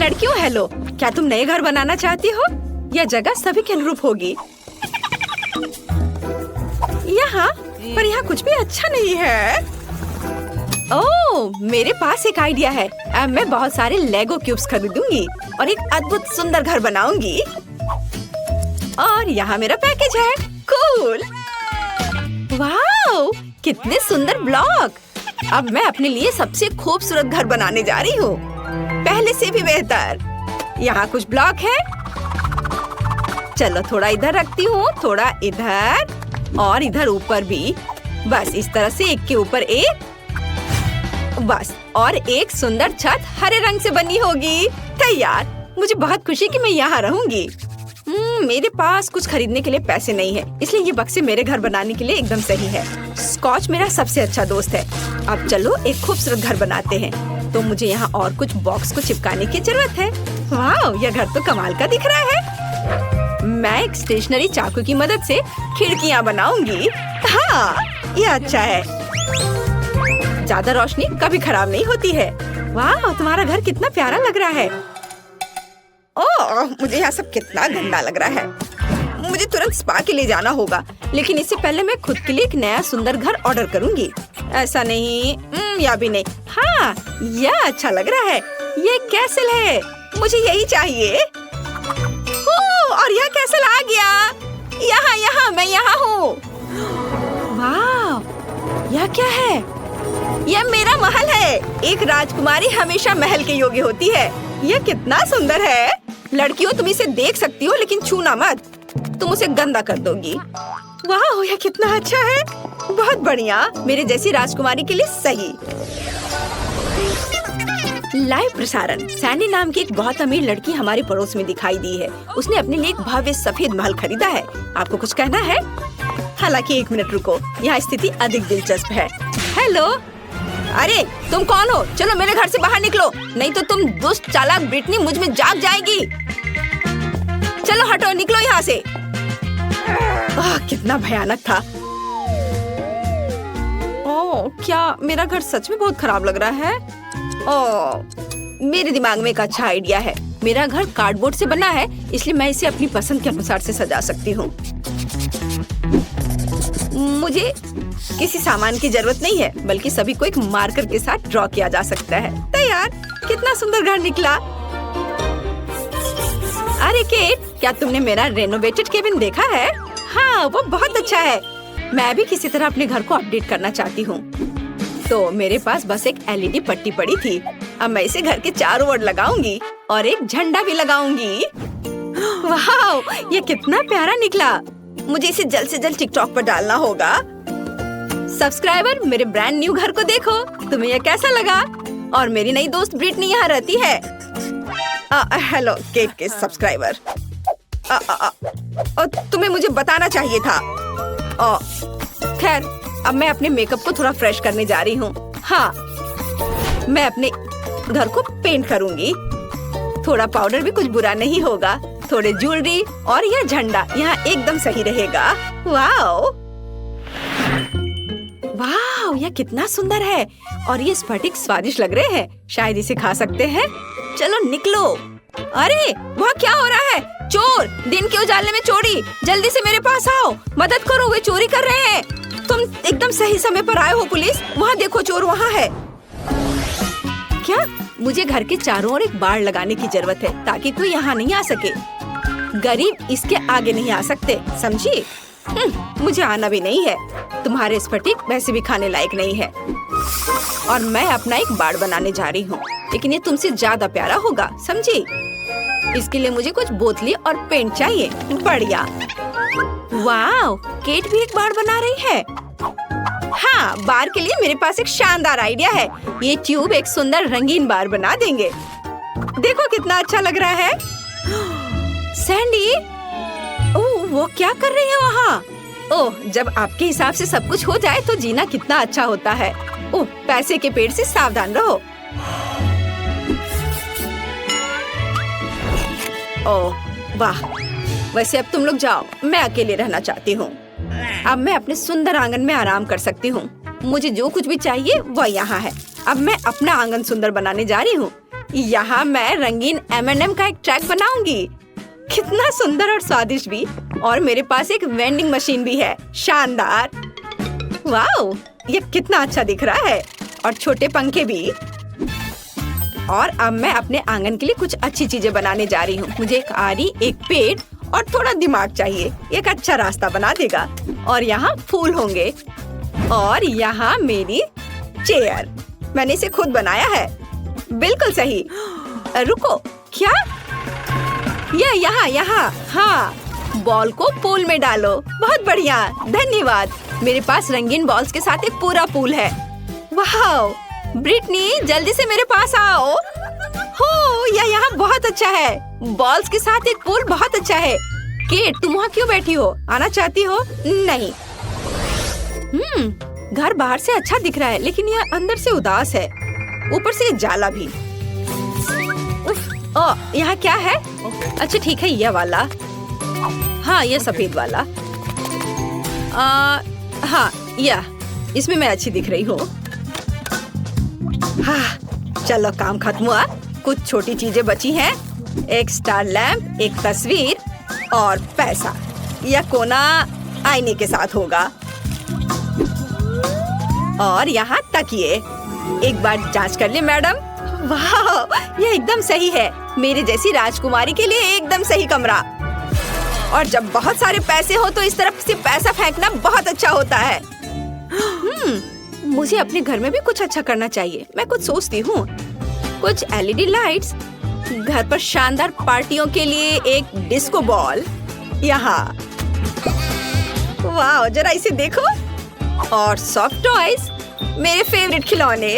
लड़कियों हेलो, क्या तुम नए घर बनाना चाहती हो? यह जगह सभी के अनुरूप होगी। यहाँ पर यहाँ कुछ भी अच्छा नहीं है। ओह, मेरे पास एक आइडिया है। अब मैं बहुत सारे लेगो क्यूब्स खरीदूंगी और एक अद्भुत सुंदर घर बनाऊंगी। और यहाँ मेरा पैकेज है। कूल! वाओ, कितने सुंदर ब्लॉक! अब मैं अपने लिए सबसे खूबसूरत घर बनाने जा रही हूँ, पहले से भी बेहतर। यहाँ कुछ ब्लॉक है। चलो थोड़ा इधर रखती हूँ, थोड़ा इधर और इधर ऊपर भी। बस इस तरह से एक के ऊपर एक। बस, और एक सुंदर छत हरे रंग से बनी होगी। तैयार। मुझे बहुत खुशी कि मैं यहाँ रहूंगी। मेरे पास कुछ खरीदने के लिए पैसे नहीं है, इसलिए ये बक्से मेरे घर बनाने के लिए एकदम सही है। स्कॉच मेरा सबसे अच्छा दोस्त है। अब चलो एक खूबसूरत घर बनाते हैं। तो मुझे यहाँ और कुछ बॉक्स को चिपकाने की जरूरत है। वाह, यह घर तो कमाल का दिख रहा है। मैं एक स्टेशनरी चाकू की मदद से खिड़कियाँ बनाऊंगी। हाँ, यह अच्छा है। ज्यादा रोशनी कभी खराब नहीं होती है। वाह, तुम्हारा घर कितना प्यारा लग रहा है। ओह, मुझे यहाँ सब कितना गंदा लग रहा है। मुझे तुरंत स्पा के लिए जाना होगा, लेकिन इससे पहले मैं खुद के लिए एक नया सुंदर घर ऑर्डर करूंगी। ऐसा नहीं, या भी नहीं। हाँ, यह अच्छा लग रहा है। ये कैसल है, मुझे यही चाहिए। और यह कैसल आ गया। यहाँ मैं यहाँ हूँ। वाह, यह क्या है? यह मेरा महल है। एक राजकुमारी हमेशा महल के योग्य होती है। यह कितना सुंदर है। लड़कियों, तुम इसे देख सकती हो, लेकिन छूना मत, तुम उसे गंदा कर दोगी। वाह, यह कितना अच्छा है। बहुत बढ़िया, मेरे जैसी राजकुमारी के लिए सही। लाइव प्रसारण। सैंडी नाम की एक बहुत अमीर लड़की हमारे पड़ोस में दिखाई दी है। उसने अपने लिए एक भव्य सफेद महल खरीदा है। आपको कुछ कहना है? हालांकि 1 मिनट रुको, यहाँ स्थिति अधिक दिलचस्प है। हेलो, अरे तुम कौन हो? चलो मेरे घर से बाहर निकलो, नहीं तो तुम दुष्ट चालाक ब्रिटनी मुझ में जाग जाएगी। चलो हटो, निकलो यहाँ से। कितना भयानक था। ओह, क्या मेरा घर सच में बहुत खराब लग रहा है। ओह, मेरे दिमाग में एक अच्छा आइडिया है। मेरा घर कार्डबोर्ड से बना है, इसलिए मैं इसे अपनी पसंद के अनुसार से सजा सकती हूँ। मुझे किसी सामान की जरूरत नहीं है, बल्कि सभी को एक मार्कर के साथ ड्रॉ किया जा सकता है। तैयार। कितना सुंदर घर निकला। अरे केट, क्या तुमने मेरा रेनोवेटेड केबिन देखा है? हाँ, वो बहुत अच्छा है। मैं भी किसी तरह अपने घर को अपडेट करना चाहती हूँ। तो मेरे पास बस एक LED पट्टी पड़ी थी। अब मैं इसे घर के चारों ओर लगाऊंगी और एक झंडा भी लगाऊंगी। वाह, ये कितना प्यारा निकला। मुझे इसे जल्द से जल्द टिकटॉक पर डालना होगा। सब्सक्राइबर, मेरे ब्रांड न्यू घर को देखो। तुम्हें यह कैसा लगा? और मेरी नई दोस्त ब्रिटनी यहाँ रहती है। हेलो केट के सब्सक्राइबर। तुम्हें मुझे बताना चाहिए था। खैर, अब मैं अपने मेकअप को थोड़ा फ्रेश करने जा रही हूँ। हाँ, मैं अपने घर को पेंट करूँगी। थोड़ा पाउडर भी कुछ बुरा नहीं होगा। थोड़े ज्वेलरी और यह झंडा यहाँ एकदम सही रहेगा। वाओ, वाओ, यह कितना सुंदर है। और ये स्फटिक स्वादिष्ट लग रहे हैं। शायद इसे खा सकते हैं। चलो निकलो। अरे, वहाँ क्या हो रहा है? चोर! दिन के उजाले में चोरी! जल्दी से मेरे पास आओ, मदद करो, वे चोरी कर रहे हैं। तुम एकदम सही समय पर आए हो पुलिस। वहाँ देखो, चोर वहाँ है। क्या? मुझे घर के चारों ओर एक बाड़ लगाने की जरूरत है, ताकि कोई यहाँ नहीं आ सके। गरीब इसके आगे नहीं आ सकते, समझी? मुझे आना भी नहीं है। तुम्हारे स्फटिक वैसे भी खाने लायक नहीं है। और मैं अपना एक बाड़ बनाने जा रही हूँ, लेकिन ये तुमसे ज्यादा प्यारा होगा, समझी? इसके लिए मुझे कुछ बोतली और पेंट चाहिए। बढ़िया। वाह, केट भी एक बाड़ बना रही है। हाँ, बार के लिए मेरे पास एक शानदार आइडिया है। ये ट्यूब एक सुंदर रंगीन बार बना देंगे। देखो कितना अच्छा लग रहा है। सैंडी, ओह, वो क्या कर रही है वहाँ? ओह, जब आपके हिसाब से सब कुछ हो जाए तो जीना कितना अच्छा होता है। ओह, पैसे के पेड़ से सावधान रहो। ओह, वाह। वैसे अब तुम लोग जाओ, मैं अकेले रहना चाहती हूँ। अब मैं अपने सुंदर आंगन में आराम कर सकती हूँ। मुझे जो कुछ भी चाहिए वह यहाँ है। अब मैं अपना आंगन सुंदर बनाने जा रही हूँ। यहाँ मैं रंगीन M&M का एक ट्रैक बनाऊंगी। कितना सुंदर और स्वादिष्ट भी। और मेरे पास एक वेंडिंग मशीन भी है। शानदार। वाओ, ये कितना अच्छा दिख रहा है। और छोटे पंखे भी। और अब मैं अपने आंगन के लिए कुछ अच्छी चीजें बनाने जा रही हूँ। मुझे एक आरी, एक पेड़ और थोड़ा दिमाग चाहिए। एक अच्छा रास्ता बना देगा। और यहाँ फूल होंगे। और यहाँ मेरी चेयर। मैंने इसे खुद बनाया है। बिल्कुल सही। रुको, क्या? यहाँ। हाँ, बॉल को पूल में डालो। बहुत बढ़िया, धन्यवाद। मेरे पास रंगीन बॉल्स के साथ एक पूरा पूल है। वाह, ब्रिटनी जल्दी से मेरे पास आओ। हो, यह यहाँ बहुत अच्छा है। बॉल्स के साथ एक पूल बहुत अच्छा है। केट, तुम वहाँ क्यों बैठी हो? आना चाहती हो? नहीं। घर बाहर से अच्छा दिख रहा है, लेकिन यह अंदर से उदास है। ऊपर से जाला भी। यहाँ क्या है? अच्छा ठीक है, यह वाला। हाँ, यह सफेद वाला। हाँ, यह इसमें मैं अच्छी दिख रही हूँ। हाँ, चलो काम खत्म हुआ। कुछ छोटी चीजें बची हैं। एक स्टार लैंप, एक तस्वीर और पैसा। यह कोना आईने के साथ होगा। और यहाँ तकिए। एक बार जांच कर ले मैडम। वाह, यह एकदम सही है। मेरे जैसी राजकुमारी के लिए एकदम सही कमरा। और जब बहुत सारे पैसे हो तो इस तरफ से पैसा फेंकना बहुत अच्छा होता है। मुझे अपने घर में भी कुछ अच्छा करना चाहिए। मैं कुछ सोचती हूँ। कुछ LED लाइट्स। घर पर शानदार पार्टियों के लिए एक डिस्को बॉल। यहाँ। वाह, जरा इसे देखो। और सॉफ्ट टॉयज, मेरे फेवरेट खिलौने।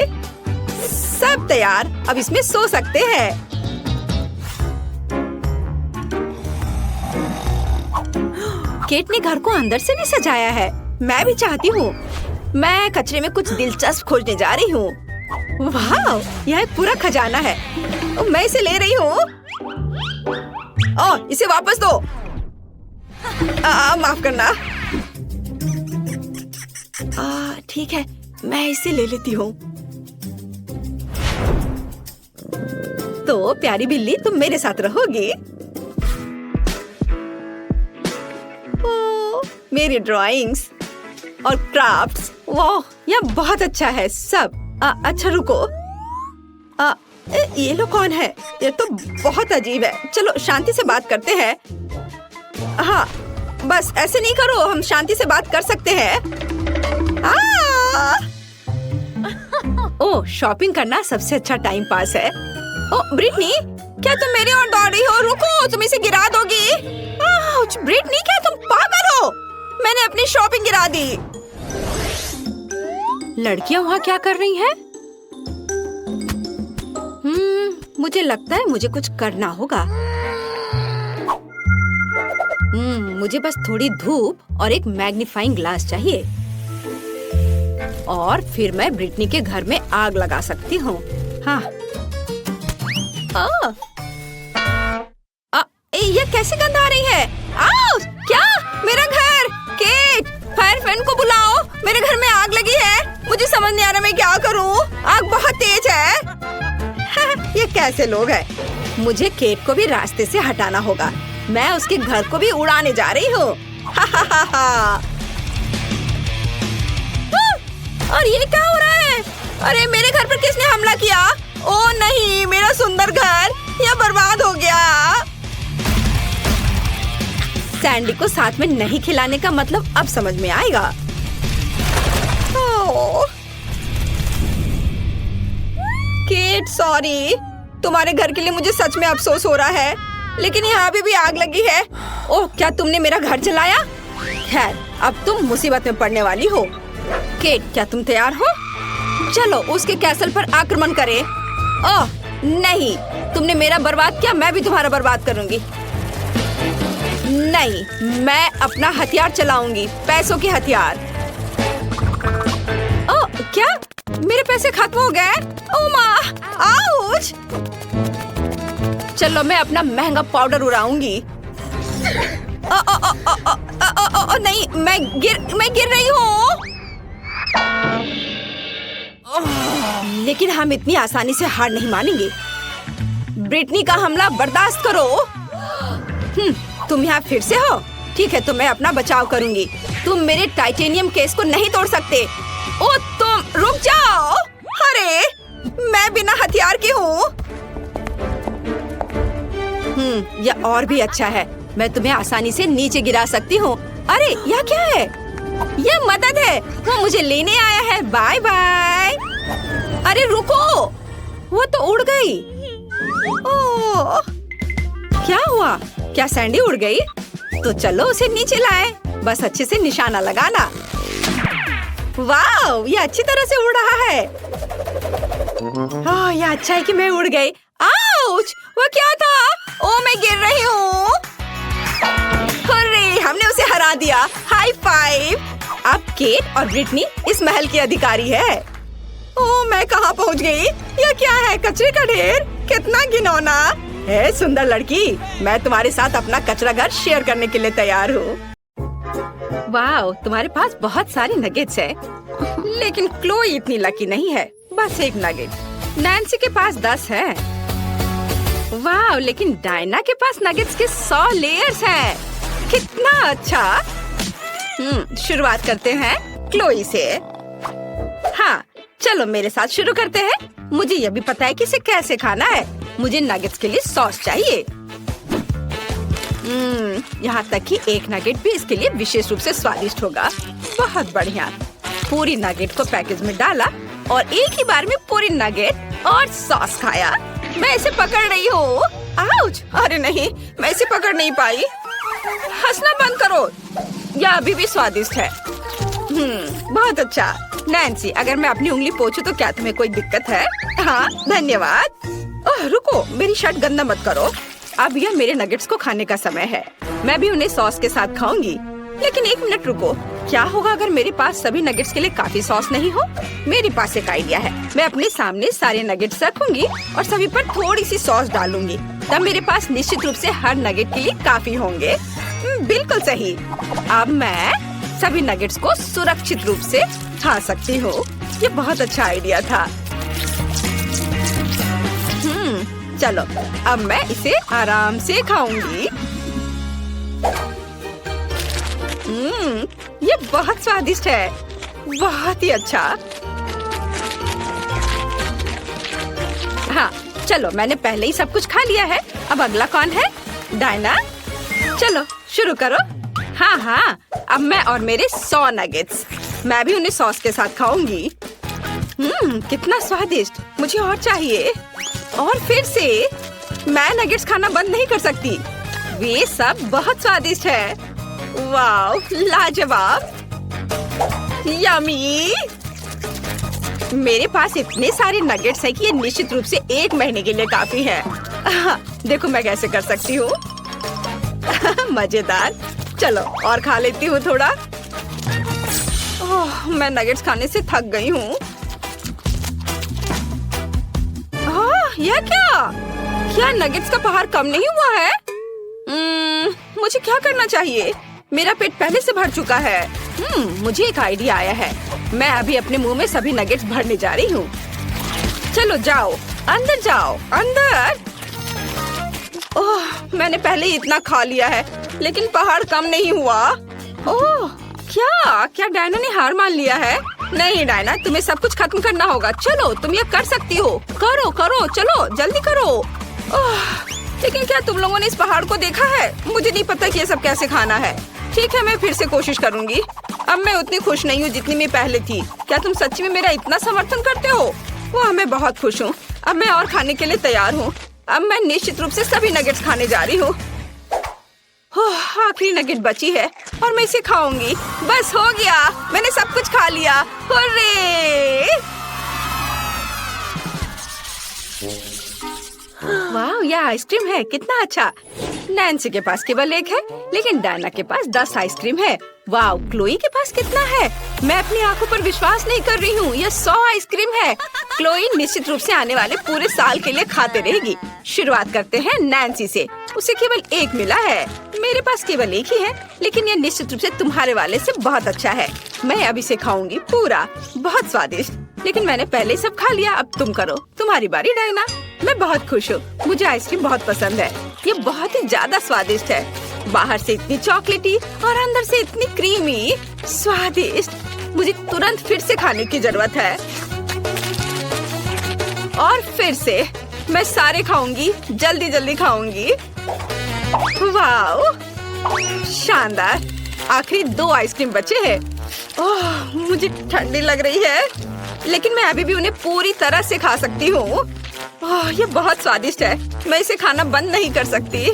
सब तैयार। अब इसमें सो सकते हैं। केट ने घर को अंदर से भी सजाया है। मैं भी चाहती हूँ। मैं कचरे में कुछ दिलचस्प खोजने जा रही हूँ। वाह, यह एक पूरा खजाना है। मैं इसे ले रही हूँ। इसे वापस दो। माफ करना। ठीक है, मैं इसे ले लेती हूँ। तो प्यारी बिल्ली, तुम मेरे साथ रहोगी। मेरी ड्राइंग्स और क्राफ्ट्स। वाह, यह बहुत अच्छा है सब। अच्छा रुको। ये लोग कौन है? ये तो बहुत अजीब है। चलो शांति से बात करते हैं। हाँ, बस ऐसे नहीं करो। हम शांति से बात कर सकते हैं। ओह, शॉपिंग करना सबसे अच्छा टाइम पास है। ओह ब्रिटनी, क्या तुम मेरी ओर दौड़ रही हो? रुको, तुम इसे गिरा दोगी। ब्रिटनी, क्या तुम पागल हो? मैंने अपनी शॉपिंग गिरा दी। लड़कियां वहाँ क्या कर रही हैं? मुझे लगता है मुझे कुछ करना होगा। मुझे बस थोड़ी धूप और एक मैग्नीफाइंग ग्लास चाहिए। और फिर मैं ब्रिटनी के घर में आग लगा सकती हूँ। हाँ। ये कैसे गंध आ रही है? क्या? मेरा घर! केट, फायर फैन को बुलाओ। मेरे घर में आग लगी है। मुझे समझ नहीं आ रहा मैं क्या करूँ। आग बहुत तेज है। ये कैसे लोग हैं? मुझे केट को भी रास्ते से हटाना होगा। मैं उसके घर को भी उड़ाने जा रही हूँ। और ये क्या हो रहा है? अरे मेरे घर पर किसने हमला किया? ओह नहीं, मेरा सुंदर घर यह बर्बाद हो गया। सैंडी को साथ में नहीं खिलाने का मतलब अब समझ में आएगा। Kate, sorry. तुम्हारे घर के लिए मुझे सच में अफसोस हो रहा है, लेकिन यहाँ भी आग लगी है। ओह, क्या तुमने मेरा घर जलाया? खैर, अब तुम मुसीबत में पड़ने वाली हो। केट, क्या तुम तैयार हो? चलो उसके कैसल पर आक्रमण करें। ओह नहीं, तुमने मेरा बर्बाद किया, मैं भी तुम्हारा बर्बाद करूंगी। नहीं, मैं अपना हथियार चलाऊंगी, पैसों के हथियार। ओह, क्या? मेरे पैसे खत्म हो गए? ओह माँ, आउच! चलो मैं अपना महंगा पाउडर उड़ाऊंगी। नहीं, मैं गिर रही हूँ। लेकिन हम इतनी आसानी से हार नहीं मानेंगे। ब्रिटनी का हमला बर्दाश्त करो। तुम यहाँ फिर से हो? ठीक है, तो मैं अपना बचाव करूंगी। तुम मेरे टाइटेनियम केस को नहीं तोड़ सकते। ओ तुम रुक जाओ। अरे मैं बिना हथियार की हूँ। यह और भी अच्छा है। मैं तुम्हें आसानी से नीचे गिरा सकती हूँ। अरे यह क्या है? यह मदद है। वो मुझे लेने आया है। Bye bye. अरे रुको, वो तो उड़ गई। ओह, क्या हुआ? क्या सैंडी उड़ गई? तो चलो उसे नीचे लाए। बस अच्छे से निशाना लगाना। वाह, ये अच्छी तरह से उड़ रहा है। ओह, यह अच्छा है कि मैं उड़ गई। आउच! वो क्या था? ओह, मैं गिर रही हूँ। अरे, हमने उसे हरा दिया। High five. अब केट और ब्रिटनी इस महल की अधिकारी है। ओह, मैं कहाँ पहुँच गई? यह क्या है? कचरे का ढेर। कितना घिनौना है। सुंदर लड़की, मैं तुम्हारे साथ अपना कचरा घर शेयर करने के लिए तैयार हूँ। वाह, तुम्हारे पास बहुत सारी नगेट्स है, लेकिन क्लोई इतनी लकी नहीं है। बस एक नगेट। नैन्सी के पास 10 है। वाह, लेकिन डायना के पास नगेट्स के 100 लेयर्स हैं। कितना अच्छा। शुरुआत करते हैं क्लोई से। हाँ, चलो मेरे साथ शुरू करते हैं। मुझे यह भी पता है कि इसे कैसे खाना है। मुझे नगेट्स के लिए सॉस चाहिए। यहाँ तक कि एक नगेट भी इसके लिए विशेष रूप से स्वादिष्ट होगा। बहुत बढ़िया। पूरी नगेट को पैकेज में डाला और एक ही बार में पूरी नगेट और सॉस खाया। मैं इसे पकड़ रही हूँ। आउच! अरे नहीं, मैं इसे पकड़ नहीं पाई। हंसना बंद करो। यह अभी भी स्वादिष्ट है। बहुत अच्छा। नैन्सी, अगर मैं अपनी उंगली पोंछूं तो क्या तुम्हें कोई दिक्कत है? हाँ, धन्यवाद। ओह, रुको, मेरी शर्ट गंदा मत करो। अब यह मेरे नगेट्स को खाने का समय है। मैं भी उन्हें सॉस के साथ खाऊंगी। लेकिन एक मिनट रुको, क्या होगा अगर मेरे पास सभी नगेट्स के लिए काफी सॉस नहीं हो? मेरे पास एक आइडिया है। मैं अपने सामने सारे नगेट्स रखूंगी और सभी पर थोड़ी सी सॉस डालूंगी। तब मेरे पास निश्चित रूप से हर नगेट के लिए काफी होंगे। बिल्कुल सही। अब मैं सभी नगेट्स को सुरक्षित रूप से खा सकती हूँ। ये बहुत अच्छा आइडिया था। चलो, अब मैं इसे आराम से खाऊंगी। ये बहुत स्वादिष्ट है। बहुत ही अच्छा। हाँ, चलो, मैंने पहले ही सब कुछ खा लिया है। अब अगला कौन है? डायना। चलो शुरू करो। हाँ, अब मैं और मेरे 100 नगेट्स। मैं भी उन्हें सॉस के साथ खाऊंगी। कितना स्वादिष्ट। मुझे और चाहिए। और फिर से मैं नगेट्स खाना बंद नहीं कर सकती। वे सब बहुत स्वादिष्ट है। वाह, लाजवाब। यम्मी। मेरे पास इतने सारे नगेट्स हैं कि ये निश्चित रूप से 1 महीने के लिए काफी है। देखो मैं कैसे कर सकती हूँ। मजेदार। चलो और खा लेती हूँ थोड़ा। ओह, मैं नगेट्स खाने से थक गई हूँ। यह क्या नगेट्स का पहाड़ कम नहीं हुआ है? मुझे क्या करना चाहिए? मेरा पेट पहले से भर चुका है। मुझे एक आइडिया आया है। मैं अभी अपने मुंह में सभी नगेट्स भरने जा रही हूँ। चलो जाओ, अंदर जाओ, अंदर। ओह, मैंने पहले ही इतना खा लिया है, लेकिन पहाड़ कम नहीं हुआ। ओह, क्या डायना ने हार मान लिया है? नहीं डायना, तुम्हें सब कुछ खत्म करना होगा। चलो, तुम ये कर सकती हो। करो, चलो जल्दी करो। ओह, लेकिन क्या तुम लोगों ने इस पहाड़ को देखा है? मुझे नहीं पता कि ये सब कैसे खाना है। ठीक है, मैं फिर से कोशिश करूंगी। अब मैं उतनी खुश नहीं हूँ जितनी मैं पहले थी। क्या तुम सच्ची में मेरा इतना समर्थन करते हो? वाह, मैं बहुत खुश हूँ। अब मैं और खाने के लिए तैयार हूँ। अब मैं निश्चित रूप से सभी नगेट्स खाने जा रही हूँ। आखिरी नगेट बची है और मैं इसे खाऊंगी। बस हो गया, मैंने सब कुछ खा लिया। हुर्रे! वाह, यह आइसक्रीम है। कितना अच्छा। नैन्सी के पास केवल 1 है, लेकिन डायना के पास 10 आइसक्रीम है। वाह, क्लोई के पास कितना है? मैं अपनी आंखों पर विश्वास नहीं कर रही हूँ। यह 100 आइसक्रीम है। क्लोई निश्चित रूप से आने वाले पूरे साल के लिए खाते रहेगी। शुरुआत करते हैं नैन्सी से। उसे केवल 1 मिला है। मेरे पास केवल 1 ही है, लेकिन यह निश्चित रूप से तुम्हारे वाले से बहुत अच्छा है। मैं अब इसे खाऊंगी पूरा। बहुत स्वादिष्ट। लेकिन मैंने पहले ही सब खा लिया। अब तुम करो। तुम्हारी बारी डायना। मैं बहुत खुश हूँ। मुझे आइसक्रीम बहुत पसंद है। ये बहुत ही ज्यादा स्वादिष्ट है। बाहर से इतनी चॉकलेटी और अंदर से इतनी क्रीमी, स्वादिष्ट। मुझे तुरंत फिर से खाने की जरूरत है। और फिर से मैं सारे खाऊंगी, जल्दी जल्दी खाऊंगी। वाओ, शानदार। आखिरी 2 आइसक्रीम बचे हैं। ओह, मुझे ठंडी लग रही है, लेकिन मैं अभी भी उन्हें पूरी तरह से खा सकती हूँ। ओह, ये बहुत स्वादिष्ट है। मैं इसे खाना बंद नहीं कर सकती।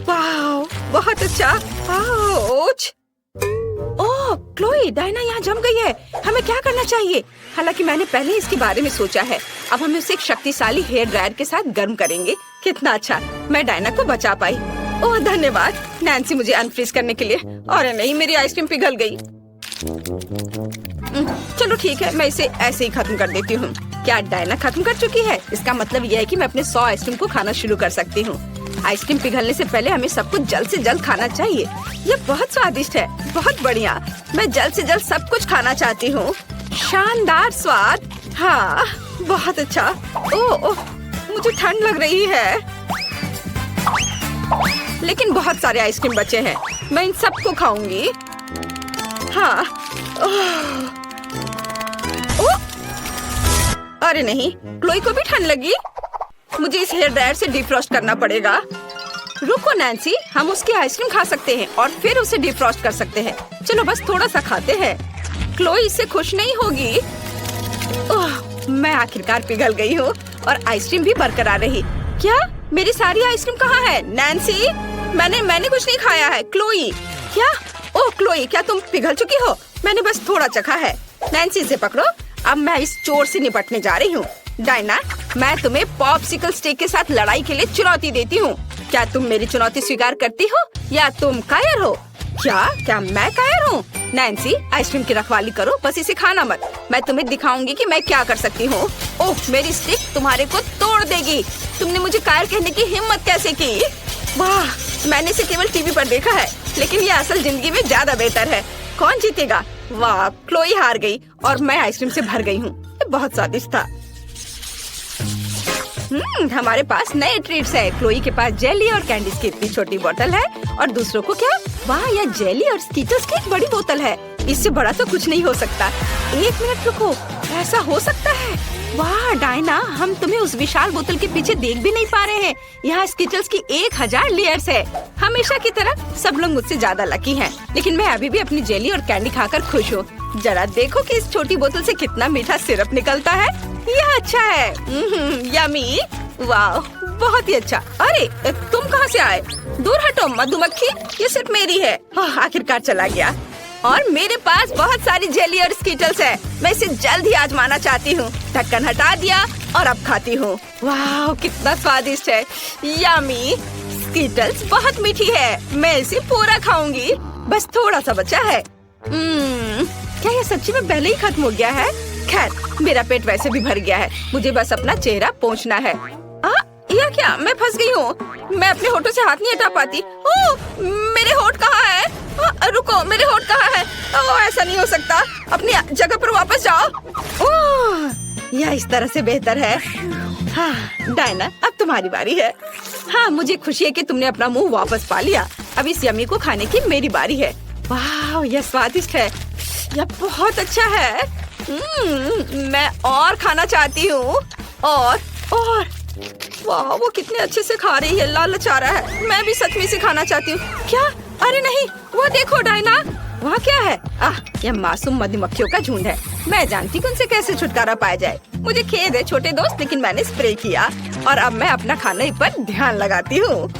वाओ, बहुत अच्छा। आउच। ओह, क्लोई, डायना यहाँ जम गई है। हमें क्या करना चाहिए? हालांकि मैंने पहले इसके बारे में सोचा है। अब हम उसे एक शक्तिशाली हेयर ड्रायर के साथ गर्म करेंगे। कितना अच्छा, मैं डायना को बचा पाई। ओह धन्यवाद नैन्सी, मुझे अनफ्रीज करने के लिए। और नहीं, मेरी आइसक्रीम पिघल गई। चलो ठीक है, मैं इसे ऐसे ही खत्म कर देती हूँ। क्या डायना खत्म कर चुकी है? इसका मतलब यह है कि मैं अपने 100 आइसक्रीम को खाना शुरू कर सकती हूँ। आइसक्रीम पिघलने से पहले हमें सब कुछ जल्द से जल्द खाना चाहिए। ये बहुत स्वादिष्ट है, बहुत बढ़िया। मैं जल्द से जल्द सब कुछ खाना चाहती हूँ। शानदार स्वाद। हाँ, बहुत अच्छा। ओह, मुझे ठंड लग रही है, लेकिन बहुत सारे आइसक्रीम बचे हैं। मैं इन सबको खाऊंगी। हाँ। ओह, अरे नहीं, क्लोई को भी ठंड लगी। मुझे इस हेयर ड्रायर से डिफ्रॉस्ट करना पड़ेगा। रुको नैन्सी, हम उसकी आइसक्रीम खा सकते हैं और फिर उसे डिफ्रॉस्ट कर सकते हैं। चलो बस थोड़ा सा खाते हैं। क्लोई इससे खुश नहीं होगी। ओह, मैं आखिरकार पिघल गई हूँ और आइसक्रीम भी बरकरार रही। क्या मेरी सारी आइसक्रीम कहाँ है? नैन्सी, मैंने कुछ नहीं खाया है। क्लोई, क्या? ओह क्लोई, क्या तुम पिघल चुकी हो? मैंने बस थोड़ा चखा है। नैन्सी, इसे पकड़ो। अब मैं इस चोर से निपटने जा रही हूँ। डायना, मैं तुम्हें पॉप्सिकल स्टिक के साथ लड़ाई के लिए चुनौती देती हूँ। क्या तुम मेरी चुनौती स्वीकार करती हो या तुम कायर हो? क्या मैं कायर हूँ? नैन्सी, आइसक्रीम की रखवाली करो, बस इसे खाना मत। मैं तुम्हें दिखाऊंगी कि मैं क्या कर सकती हूँ। ओह, मेरी स्टिक तुम्हारे को तोड़ देगी। तुमने मुझे कायर कहने की हिम्मत कैसे की? वाह, मैंने इसे केवल टीवी पर देखा है, लेकिन ये असल जिंदगी में ज्यादा बेहतर है। कौन जीतेगा? वाह, क्लोई हार गई और मैं आइसक्रीम से भर गई हूँ। ये बहुत स्वादिष्ट था। हमारे पास नए ट्रीट्स है। क्लोई के पास जेली और कैंडीज की इतनी छोटी बोतल है और दूसरों को क्या? वाह, यह जेली और स्कीटर्स की एक बड़ी बोतल है। इससे बड़ा तो कुछ नहीं हो सकता। 1 मिनट रुको, ऐसा हो सकता है? वाह डायना, हम तुम्हें उस विशाल बोतल के पीछे देख भी नहीं पा रहे हैं। यहाँ स्कीटर्स की 1000 लेयर्स है। हमेशा की तरह सब लोग मुझसे ज्यादा लकी हैं, लेकिन मैं अभी भी अपनी जेली और कैंडी खाकर खुश हूँ। जरा देखो कि इस छोटी बोतल से कितना मीठा सिरप निकलता है। यह अच्छा है। यमी। वाह, बहुत ही अच्छा। अरे तुम कहाँ से आए? दूर हटो मधुमक्खी, ये सिर्फ मेरी है। आखिरकार चला गया। और मेरे पास बहुत सारी जेली और स्कीटल्स है। मैं इसे जल्द ही आजमाना चाहती हूँ। ढक्कन हटा दिया और अब खाती हूँ। वाह, कितना स्वादिष्ट है। यमी। स्कीटल्स बहुत मीठी है। मैं इसे पूरा खाऊंगी। बस थोड़ा सा बचा है। क्या ये सच्ची में पहले ही खत्म हो गया है? खैर, मेरा पेट वैसे भी भर गया है। मुझे बस अपना चेहरा पोंछना है। या क्या? मैं फंस गई हूँ। मैं अपने होठों से हाथ नहीं हटा पाती। ओह, मेरे होठ कहाँ है? रुको, मेरे होठ कहाँ है? ओह, ऐसा नहीं हो सकता। अपनी जगह पर वापस जाओ। ओह, यह इस तरह से बेहतर है। हाँ डायना, अब तुम्हारी बारी है। हाँ, मुझे खुशी है कि तुमने अपना मुंह वापस पा लिया। अब इस यम्मी को खाने की मेरी बारी है। वाह, यह स्वादिष्ट है। यह बहुत अच्छा है। मैं और खाना चाहती हूँ। और वाह, वो कितने अच्छे से खा रही है। लालच आ रहा है। मैं भी सच में इसे खाना चाहती हूँ। क्या? अरे नहीं, वो देखो डायना, वहाँ क्या है? यह मासूम मधुमक्खियों का झुंड है। मैं जानती हूँ उनसे कैसे छुटकारा पाया जाए। मुझे खेद है छोटे दोस्त, लेकिन मैंने स्प्रे किया और अब मैं अपना खाने पर ध्यान लगाती हूँ।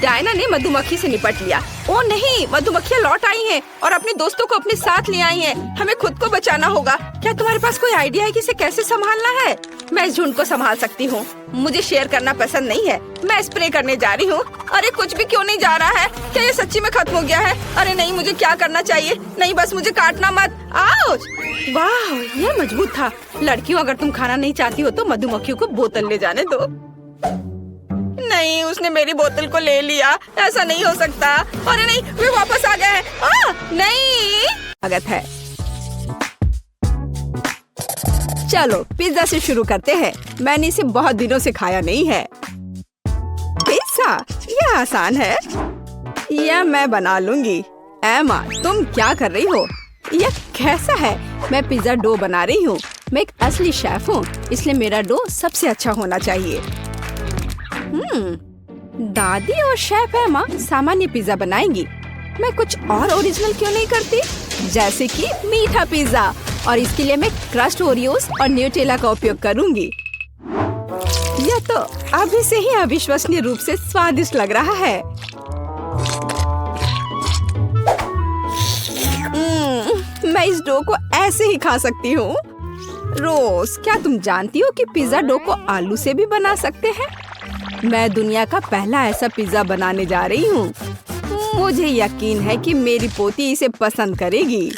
डायना ने मधुमक्खी से निपट लिया। ओ नहीं, मधुमक्खियाँ लौट आई हैं और अपने दोस्तों को अपने साथ ले आई हैं। हमें खुद को बचाना होगा। क्या तुम्हारे पास कोई आइडिया है कि इसे कैसे संभालना है? मैं इस झुंड को संभाल सकती हूँ। मुझे शेयर करना पसंद नहीं है। मैं स्प्रे करने जा रही हूँ। अरे कुछ भी क्यों नहीं जा रहा है? क्या ये सच्ची में खत्म हो गया है? अरे नहीं, मुझे क्या करना चाहिए? नहीं, बस मुझे काटना मत। आउच! वाह, यह मजबूत था। लड़कियों, अगर तुम खाना नहीं चाहती हो तो मधुमक्खियों को बोतल ले जाने दो। नहीं, उसने मेरी बोतल को ले लिया। ऐसा नहीं हो सकता। अरे नहीं, वे वापस आ गए हैं। नहीं, स्वागत है। चलो पिज्जा से शुरू करते हैं। मैंने इसे बहुत दिनों से खाया नहीं है। पिज्जा यह आसान है, यह मैं बना लूंगी। एमा, तुम क्या कर रही हो? यह कैसा है? मैं पिज्जा डो बना रही हूँ। मैं एक असली शेफ हूँ, इसलिए मेरा डो सबसे अच्छा होना चाहिए। दादी और शेफ एमा सामान्य पिज्जा बनाएंगी। मैं कुछ और ओरिजिनल क्यों नहीं करती, जैसे कि मीठा पिज्जा। और इसके लिए मैं क्रस्ट ओरियोस और न्यूटेला का उपयोग करूंगी। यह तो अभी से ही अविश्वसनीय रूप से स्वादिष्ट लग रहा है। मैं इस डो को ऐसे ही खा सकती हूँ। रोज, क्या तुम जानती हो कि पिज्जा डो को आलू से भी बना सकते हैं? मैं दुनिया का पहला ऐसा पिज्जा बनाने जा रही हूँ। मुझे यकीन है कि मेरी पोती इसे पसंद करेगी।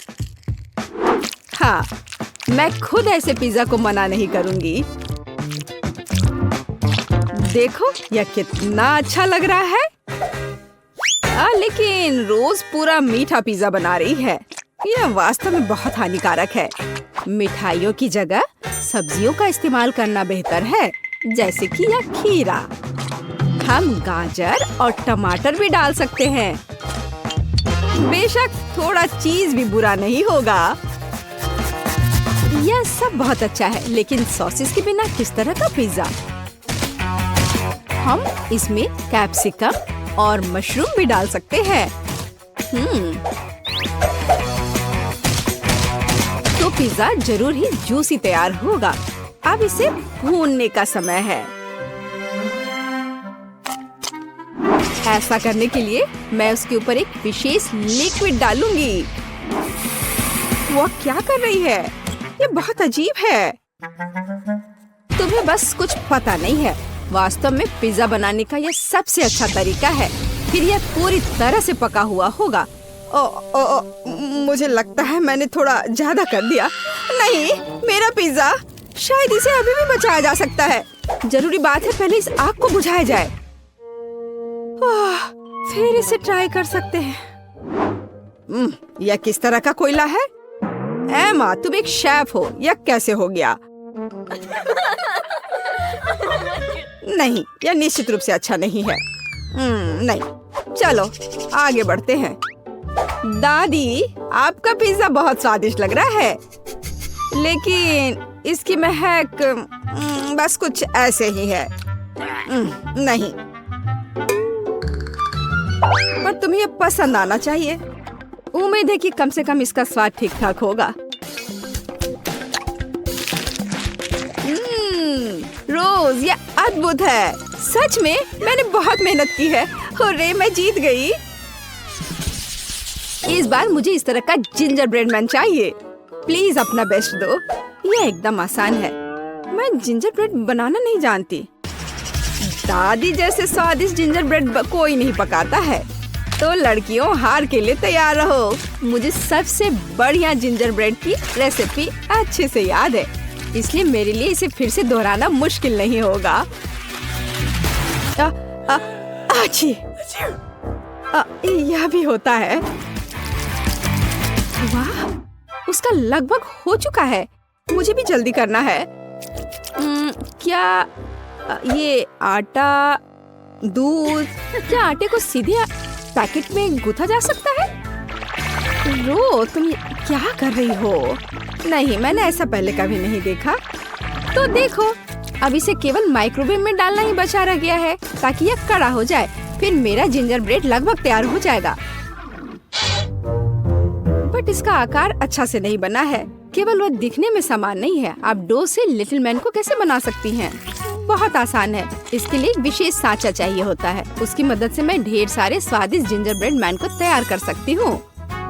हाँ, मैं खुद ऐसे पिज्जा को मना नहीं करूँगी। देखो यह कितना अच्छा लग रहा है। लेकिन रोज पूरा मीठा पिज्जा बना रही है। यह वास्तव में बहुत हानिकारक है। मिठाइयों की जगह सब्जियों का इस्तेमाल करना बेहतर है, जैसे कि यह खीरा। हम गाजर और टमाटर भी डाल सकते हैं। बेशक थोड़ा चीज भी बुरा नहीं होगा। यह सब बहुत अच्छा है, लेकिन सॉसेस के बिना किस तरह का पिज्जा? हम इसमें कैप्सिकम और मशरूम भी डाल सकते हैं। तो पिज्जा जरूर ही जूसी तैयार होगा। अब इसे भूनने का समय है। ऐसा करने के लिए मैं उसके ऊपर एक विशेष लिक्विड डालूंगी। वो क्या कर रही है? ये बहुत अजीब है। तुम्हें बस कुछ पता नहीं है। वास्तव में पिज्जा बनाने का यह सबसे अच्छा तरीका है। फिर यह पूरी तरह से पका हुआ होगा। मुझे लगता है मैंने थोड़ा ज्यादा कर दिया। नहीं, मेरा पिज्जा, शायद इसे अभी भी बचाया जा सकता है। जरूरी बात है पहले इस आग को बुझाया जाए। फिर इसे ट्राई कर सकते हैं। यह किस तरह का कोयला है? एमा, तुम एक शेफ हो, यह कैसे हो गया? नहीं, यह निश्चित रूप से अच्छा नहीं है। नहीं, चलो आगे बढ़ते हैं। दादी, आपका पिज्जा बहुत स्वादिष्ट लग रहा है, लेकिन इसकी महक बस कुछ ऐसे ही है। नहीं, पर तुम्हें ये पसंद आना चाहिए। उम्मीद है कि कम से कम इसका स्वाद ठीक ठाक होगा। रोज, ये अद्भुत है। सच में मैंने बहुत मेहनत की है। हुर्रे, मैं जीत गई। इस बार मुझे इस तरह का जिंजर ब्रेड मैन चाहिए। प्लीज अपना बेस्ट दो। यह एकदम आसान है। मैं जिंजर ब्रेड बनाना नहीं जानती। दादी जैसे स्वादिष्ट जिंजर ब्रेड कोई नहीं पकाता है। तो लड़कियों, हार के लिए तैयार रहो। मुझे सबसे बढ़िया जिंजर ब्रेड की रेसिपी अच्छे से याद है, इसलिए मेरे लिए इसे फिर से दोहराना मुश्किल नहीं होगा। यह भी होता है। वाह, उसका लगभग हो चुका है। मुझे भी जल्दी करना है। क्या ये आटा, दूध, क्या आटे को सीधे पैकेट में गूंथा जा सकता है? रो, तुम क्या कर रही हो? नहीं, मैंने ऐसा पहले कभी नहीं देखा। तो देखो, अब इसे केवल माइक्रोवेव में डालना ही बचा रह गया है, ताकि यह कड़ा हो जाए। फिर मेरा जिंजर ब्रेड लगभग तैयार हो जाएगा। बट इसका आकार अच्छा से नहीं बना है। केवल वह दिखने में समान नहीं है। आप डो से लिटिल मैन को कैसे बना सकती हैं? बहुत आसान है। इसके लिए एक विशेष सांचा चाहिए होता है। उसकी मदद से मैं ढेर सारे स्वादिष्ट जिंजर ब्रेड मैन को तैयार कर सकती हूँ।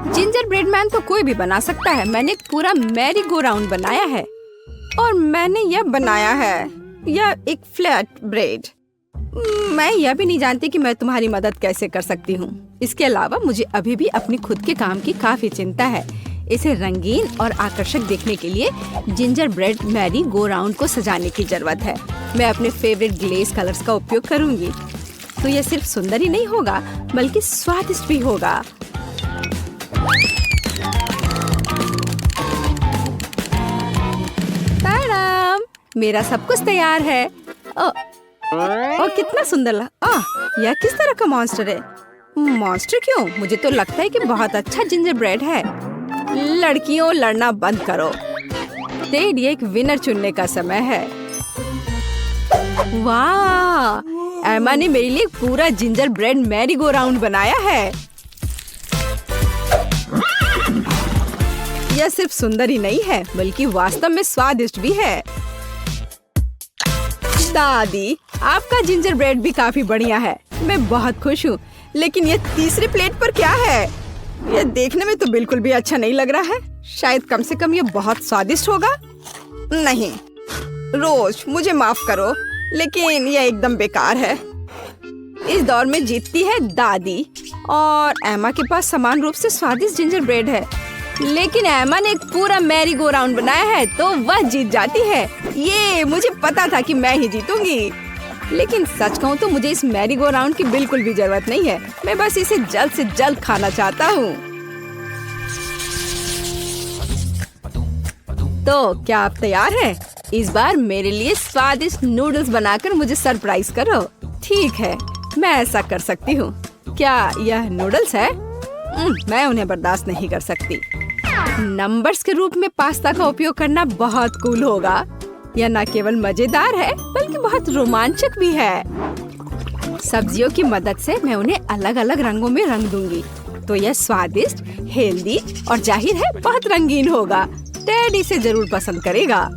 जिंजर ब्रेड मैन तो कोई भी बना सकता है। मैंने एक पूरा मैरी गो राउंड बनाया है और मैंने यह बनाया है, यह एक फ्लैट ब्रेड। मैं यह भी नहीं जानती कि मैं तुम्हारी मदद कैसे कर सकती हूँ। इसके अलावा मुझे अभी भी अपनी खुद के काम की काफी चिंता है। इसे रंगीन और आकर्षक देखने के लिए ginger bread merry go round को सजाने की जरूरत है। मैं अपने फेवरेट ग्लेज कलर्स का उपयोग करूंगी। तो यह सिर्फ सुंदर ही नहीं होगा, बल्कि स्वादिष्ट भी होगा। ताड़ा! मेरा सब कुछ तैयार है। ओ कितना सुंदर यह किस तरह का मॉन्स्टर है? मॉन्स्टर क्यों? मुझे तो लगता है कि बहुत अच्छा जिंजर ब्रेड है। लड़कियों, लड़ना बंद करो। टेड, ये एक विनर चुनने का समय है। वाह, एमा ने मेरे लिए पूरा ginger bread merry go round बनाया है। यह सिर्फ सुंदर ही नहीं है बल्कि वास्तव में स्वादिष्ट भी है। दादी, आपका जिंजर ब्रेड भी काफी बढ़िया है। मैं बहुत खुश हूँ। लेकिन ये तीसरी प्लेट पर क्या है? यह देखने में तो बिल्कुल भी अच्छा नहीं लग रहा है। शायद कम से कम ये बहुत स्वादिष्ट होगा। नहीं रोज, मुझे माफ करो, लेकिन यह एकदम बेकार है। इस दौर में जीतती है दादी और एमा के पास समान रूप से स्वादिष्ट जिंजर ब्रेड है। लेकिन एमा ने एक पूरा मैरी गो राउंड बनाया है तो वह जीत जाती है। ये मुझे पता था कि मैं ही जीतूंगी। लेकिन सच कहूँ तो मुझे इस मैरी गो राउंड की बिल्कुल भी जरूरत नहीं है। मैं बस इसे जल्द से जल्द खाना चाहता हूँ। तो क्या आप तैयार हैं? इस बार मेरे लिए स्वादिष्ट नूडल्स बनाकर मुझे सरप्राइज करो। ठीक है, मैं ऐसा कर सकती हूँ। क्या यह नूडल्स है? मैं उन्हें बर्दाश्त नहीं कर सकती। नंबर्स के रूप में पास्ता का उपयोग करना बहुत कूल होगा। यह न केवल मजेदार है बल्कि बहुत रोमांचक भी है। सब्जियों की मदद से मैं उन्हें अलग अलग रंगों में रंग दूंगी तो यह स्वादिष्ट, हेल्दी और जाहिर है बहुत रंगीन होगा। टेड इसे जरूर पसंद करेगा।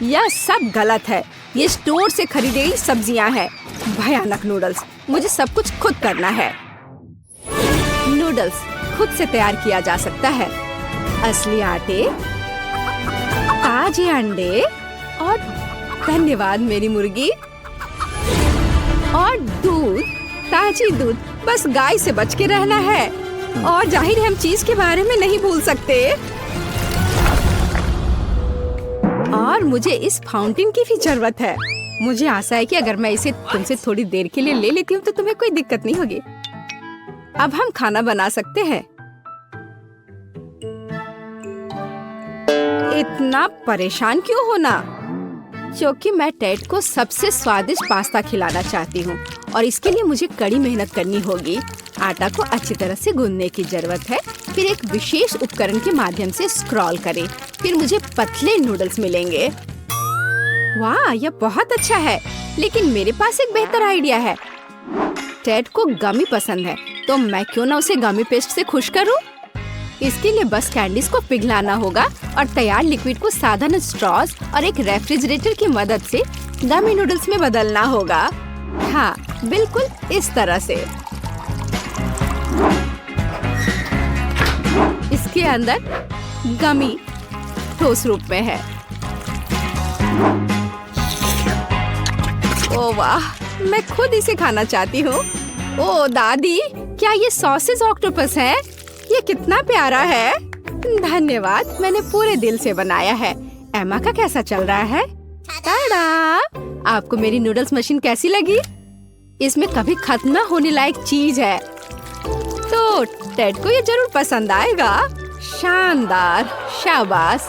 यह सब गलत है। ये स्टोर से खरीदी गई सब्जियां हैं। भयानक नूडल्स। मुझे सब कुछ खुद करना है। नूडल्स खुद से तैयार किया जा सकता है। असली आटे, ताजे अंडे और धन्यवाद मेरी मुर्गी, और दूध, ताजी दूध। बस गाय से बच के रहना है। और जाहिर है हम चीज के बारे में नहीं भूल सकते। और मुझे इस फाउंटेन की भी जरूरत है। मुझे आशा है कि अगर मैं इसे तुमसे थोड़ी देर के लिए ले लेती हूँ तो तुम्हें कोई दिक्कत नहीं होगी। अब हम खाना बना सकते हैं। इतना परेशान क्यों होना? क्योंकि मैं टेड को सबसे स्वादिष्ट पास्ता खिलाना चाहती हूँ और इसके लिए मुझे कड़ी मेहनत करनी होगी। आटा को अच्छी तरह से गूंदने की जरूरत है। फिर एक विशेष उपकरण के माध्यम से स्क्रॉल करें। फिर मुझे पतले नूडल्स मिलेंगे। वाह, यह बहुत अच्छा है। लेकिन मेरे पास एक बेहतर आइडिया है। टेड को गमी पसंद है तो मैं क्यों ना उसे गमी पेस्ट से खुश करूं? इसके लिए बस कैंडीज को पिघलाना होगा और तैयार लिक्विड को साधारण स्ट्रॉज और एक रेफ्रिजरेटर की मदद से गमी नूडल्स में बदलना होगा। हाँ, बिल्कुल इस तरह से। इसके अंदर गमी ठोस रूप में है। ओह वाह, मैं खुद इसे खाना चाहती हूँ। ओह दादी, क्या ये सॉसेज ऑक्टोपस है? ये कितना प्यारा है। धन्यवाद, मैंने पूरे दिल से बनाया है। एमा का कैसा चल रहा है? टाडा! आपको मेरी नूडल्स मशीन कैसी लगी? इसमें कभी खत्म न होने लायक चीज है। तो टेड को ये जरूर पसंद आएगा। शानदार, शाबाश।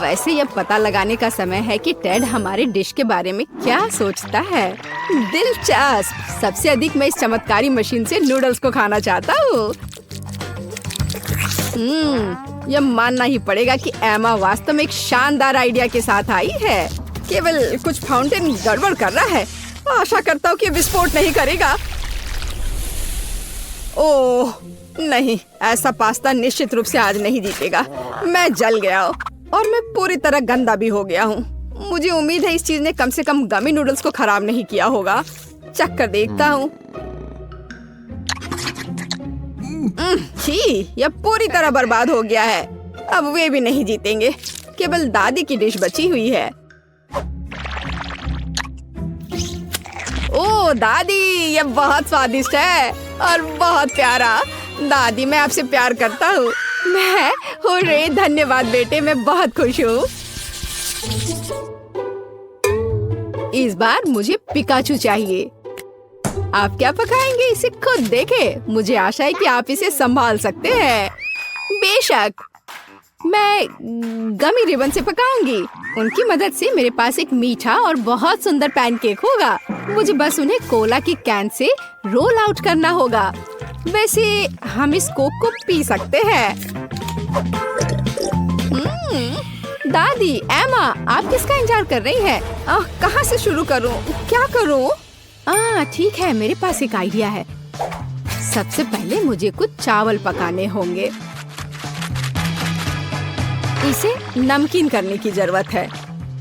वैसे ये पता लगाने का समय है कि टेड हमारे डिश के बारे में क्या सोचता है। दिलचस्प। सबसे अधिक मैं इस चमत्कारी मशीन से नूडल्स को खाना चाहता हूँ। यह मानना ही पड़ेगा कि एमा वास्तव में एक शानदार आइडिया के साथ आई है। केवल कुछ फाउंटेन गड़बड़ कर रहा है। आशा करता हूँ कि विस्फोट नहीं करेगा। ओह नहीं, ऐसा पास्ता निश्चित रूप से आज नहीं जीतेगा। मैं जल गया हूँ और मैं पूरी तरह गंदा भी हो गया हूँ। मुझे उम्मीद है इस चीज ने कम से कम गमी नूडल्स को खराब नहीं किया होगा। चक्कर देखता हूँ। छी, यह पूरी तरह बर्बाद हो गया है। अब वे भी नहीं जीतेंगे। केवल दादी की डिश बची हुई है। ओह दादी, यह बहुत स्वादिष्ट है और बहुत प्यारा। दादी, मैं आपसे प्यार करता हूँ। मैं हुर्रे, धन्यवाद बेटे, मैं बहुत खुश हूँ। इस बार मुझे पिकाचू चाहिए। आप क्या पकाएंगे इसे खुद देखे। मुझे आशा है कि आप इसे संभाल सकते हैं। बेशक, मैं गमी रिबन से पकाऊंगी। उनकी मदद से मेरे पास एक मीठा और बहुत सुंदर पैनकेक होगा। मुझे बस उन्हें कोला की कैन से रोल आउट करना होगा। वैसे हम इस कोक को पी सकते हैं। दादी, एमा, आप किसका इंतजार कर रही हैं? कहाँ से शुरू करूँ? क्या करूँ? ठीक है, मेरे पास एक आइडिया है। सबसे पहले मुझे कुछ चावल पकाने होंगे। इसे नमकीन करने की जरूरत है।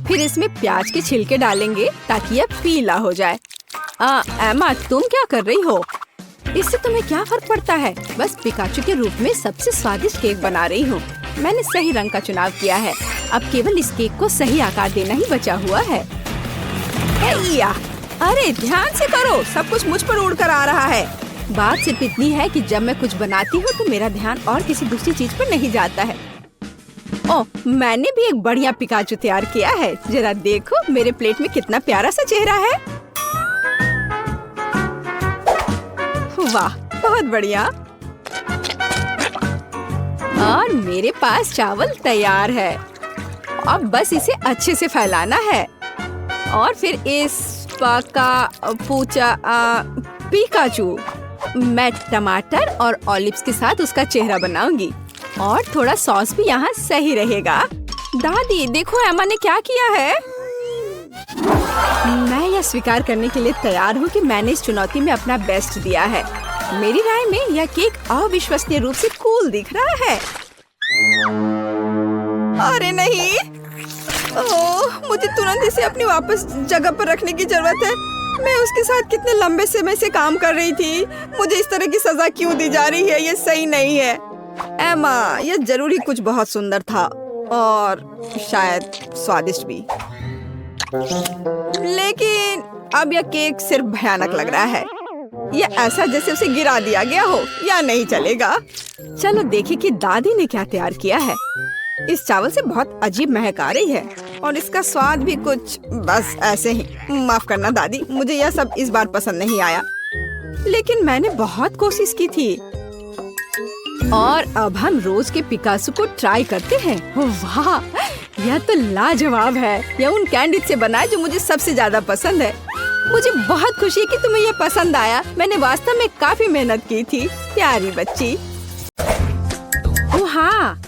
फिर इसमें प्याज के छिलके डालेंगे ताकि यह पीला हो जाए। एमा, तुम क्या कर रही हो? इससे तुम्हें क्या फर्क पड़ता है? बस पिकाचू के रूप में सबसे स्वादिष्ट केक बना रही हूँ। मैंने सही रंग का चुनाव किया है। अब केवल इस केक को सही आकार देना ही बचा हुआ है। अरे ध्यान से करो, सब कुछ मुझ पर उड़ कर आ रहा है। बात सिर्फ इतनी है कि जब मैं कुछ बनाती हूँ तो मेरा ध्यान और किसी दूसरी चीज पर नहीं जाता है। ओह, मैंने भी एक बढ़िया पिकाचू तैयार किया है। जरा देखो मेरे प्लेट में कितना प्यारा सा चेहरा है। वाह, बहुत बढ़िया। और मेरे पास चावल तैयार है। अब बस इसे अच्छे से फैलाना है और फिर इस पिकाचू मैं टमाटर और ऑलिव्स के साथ उसका चेहरा बनाऊंगी और थोड़ा सॉस भी यहाँ सही रहेगा। दादी, देखो एमा ने क्या किया है। मैं यह स्वीकार करने के लिए तैयार हूँ कि मैंने इस चुनौती में अपना बेस्ट दिया है। मेरी राय में यह केक अविश्वसनीय रूप से कूल दिख रहा है। अरे नहीं, मुझे तुरंत इसे अपनी वापस जगह पर रखने की जरूरत है। मैं उसके साथ कितने लंबे समय से काम कर रही थी। मुझे इस तरह की सजा क्यों दी जा रही है? ये सही नहीं है। एमा, यह जरूरी कुछ बहुत सुंदर था और शायद स्वादिष्ट भी, लेकिन अब यह केक सिर्फ भयानक लग रहा है। यह ऐसा जैसे उसे गिरा दिया गया हो। या नहीं चलेगा। चलो देखें कि दादी ने क्या तैयार किया है। इस चावल से बहुत अजीब महक आ रही है और इसका स्वाद भी कुछ बस ऐसे ही। माफ करना दादी, मुझे यह सब इस बार पसंद नहीं आया, लेकिन मैंने बहुत कोशिश की थी। और अब हम रोज के पिकासो को ट्राई करते हैं। वाह, यह तो लाजवाब है। यह उन कैंडी से बना है जो मुझे सबसे ज्यादा पसंद है। मुझे बहुत खुशी है कि तुम्हें यह पसंद आया। मैंने वास्तव में काफी मेहनत की थी, प्यारी बच्ची। ओह हाँ,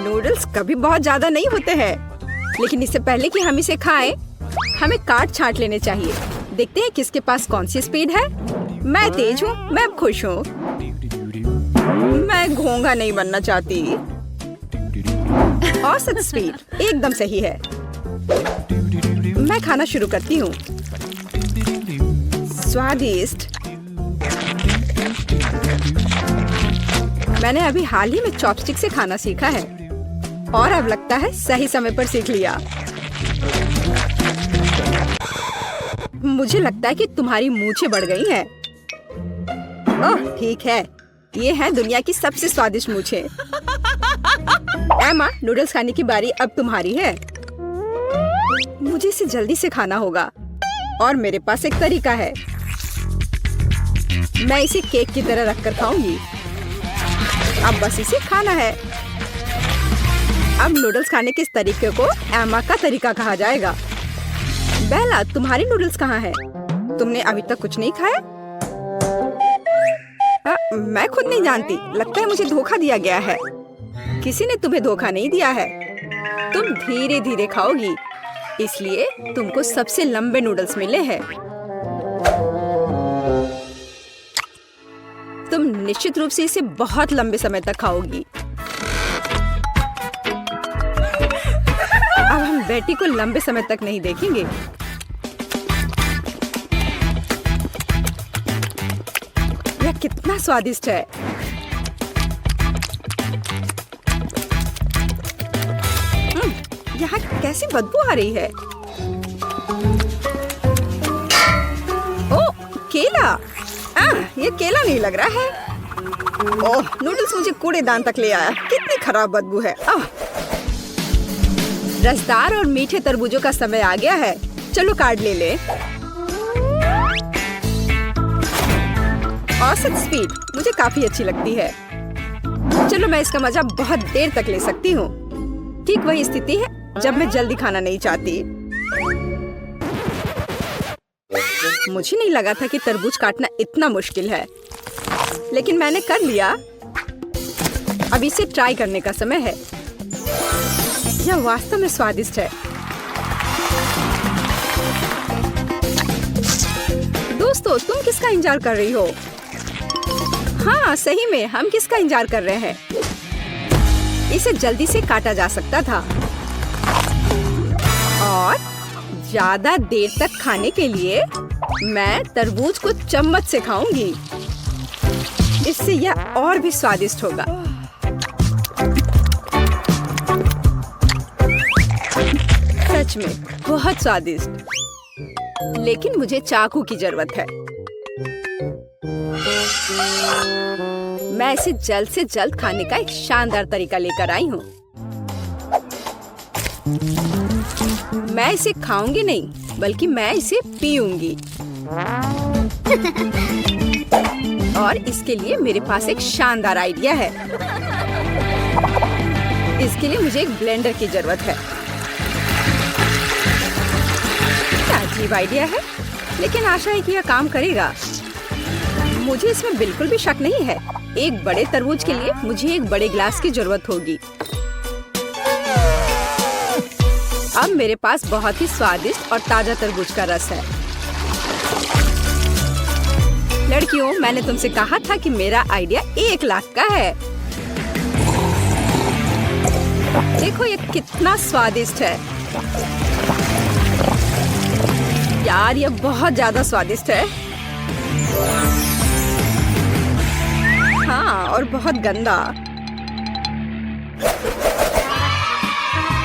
नूडल्स कभी बहुत ज्यादा नहीं होते हैं, लेकिन इससे पहले कि हम इसे खाएं, हमें काट छांट लेने चाहिए। देखते हैं किसके पास कौन सी स्पीड है। मैं तेज हूँ, मैं अब खुश हूँ। मैं घोंघा नहीं बनना चाहती। औसत स्पीड एकदम सही है। मैं खाना शुरू करती हूँ। स्वादिष्ट। मैंने अभी हाल ही में चॉपस्टिक से खाना सीखा है और अब लगता है सही समय पर सीख लिया। मुझे लगता है कि तुम्हारी मूंछें बढ़ गई हैं। ओह ठीक है, ये है दुनिया की सबसे स्वादिष्ट मूंछें। एमा, नूडल्स खाने की बारी अब तुम्हारी है। मुझे इसे जल्दी से खाना होगा और मेरे पास एक तरीका है। मैं इसे केक की तरह रखकर खाऊंगी। अब बस इसे खाना है। अब नूडल्स खाने के इस तरीके को एमा का तरीका कहा जाएगा। बेला, तुम्हारी नूडल्स कहाँ है? तुमने अभी तक कुछ नहीं खाया? मैं खुद नहीं जानती। लगता है मुझे धोखा दिया गया है। किसी ने तुम्हें धोखा नहीं दिया है। तुम धीरे धीरे खाओगी, इसलिए तुमको सबसे लंबे नूडल्स मिले हैं। तुम निश्चित रूप से इसे बहुत लंबे समय तक खाओगी। अब हम बेटी को लंबे समय तक नहीं देखेंगे। यह कितना स्वादिष्ट है। यहाँ कैसी बदबू आ रही है। ओह, केला। ये केला नहीं लग रहा है। ओह, नूडल्स मुझे कूड़ेदान तक ले आया। कितनी खराब बदबू है। रसदार और मीठे तरबूजों का समय आ गया है। चलो कार्ड ले ले। औसत स्पीड मुझे काफी अच्छी लगती है। चलो मैं इसका मजा बहुत देर तक ले सकती हूँ। ठीक वही स्थिति है जब मैं जल्दी खाना नहीं चाहती। मुझे नहीं लगा था कि तरबूज काटना इतना मुश्किल है, लेकिन मैंने कर लिया। अब इसे ट्राई करने का समय है। यह वास्तव में स्वादिष्ट है। दोस्तों, तुम किसका इंतजार कर रही हो? हाँ, सही में हम किसका इंतजार कर रहे हैं? इसे जल्दी से काटा जा सकता था और ज्यादा देर तक खाने के लिए मैं तरबूज को चम्मच से खाऊंगी। इससे यह और भी स्वादिष्ट होगा। सच में बहुत स्वादिष्ट। लेकिन मुझे चाकू की जरूरत है। मैं इसे जल्द से जल्द खाने का एक शानदार तरीका लेकर आई हूँ। मैं इसे खाऊंगी नहीं, बल्कि मैं इसे पीऊंगी। और इसके लिए मेरे पास एक शानदार आइडिया है। इसके लिए मुझे एक ब्लेंडर की जरूरत है। क्या अजीब आइडिया है, लेकिन आशा है कि यह काम करेगा। मुझे इसमें बिल्कुल भी शक नहीं है। एक बड़े तरबूज के लिए मुझे एक बड़े गिलास की जरूरत होगी। अब मेरे पास बहुत ही स्वादिष्ट और ताजा तरबूज का रस है। लड़कियों, मैंने तुमसे कहा था कि मेरा आइडिया 1 लाख का है। देखो ये कितना स्वादिष्ट है। यार, ये बहुत ज्यादा स्वादिष्ट है। हाँ, और बहुत गंदा।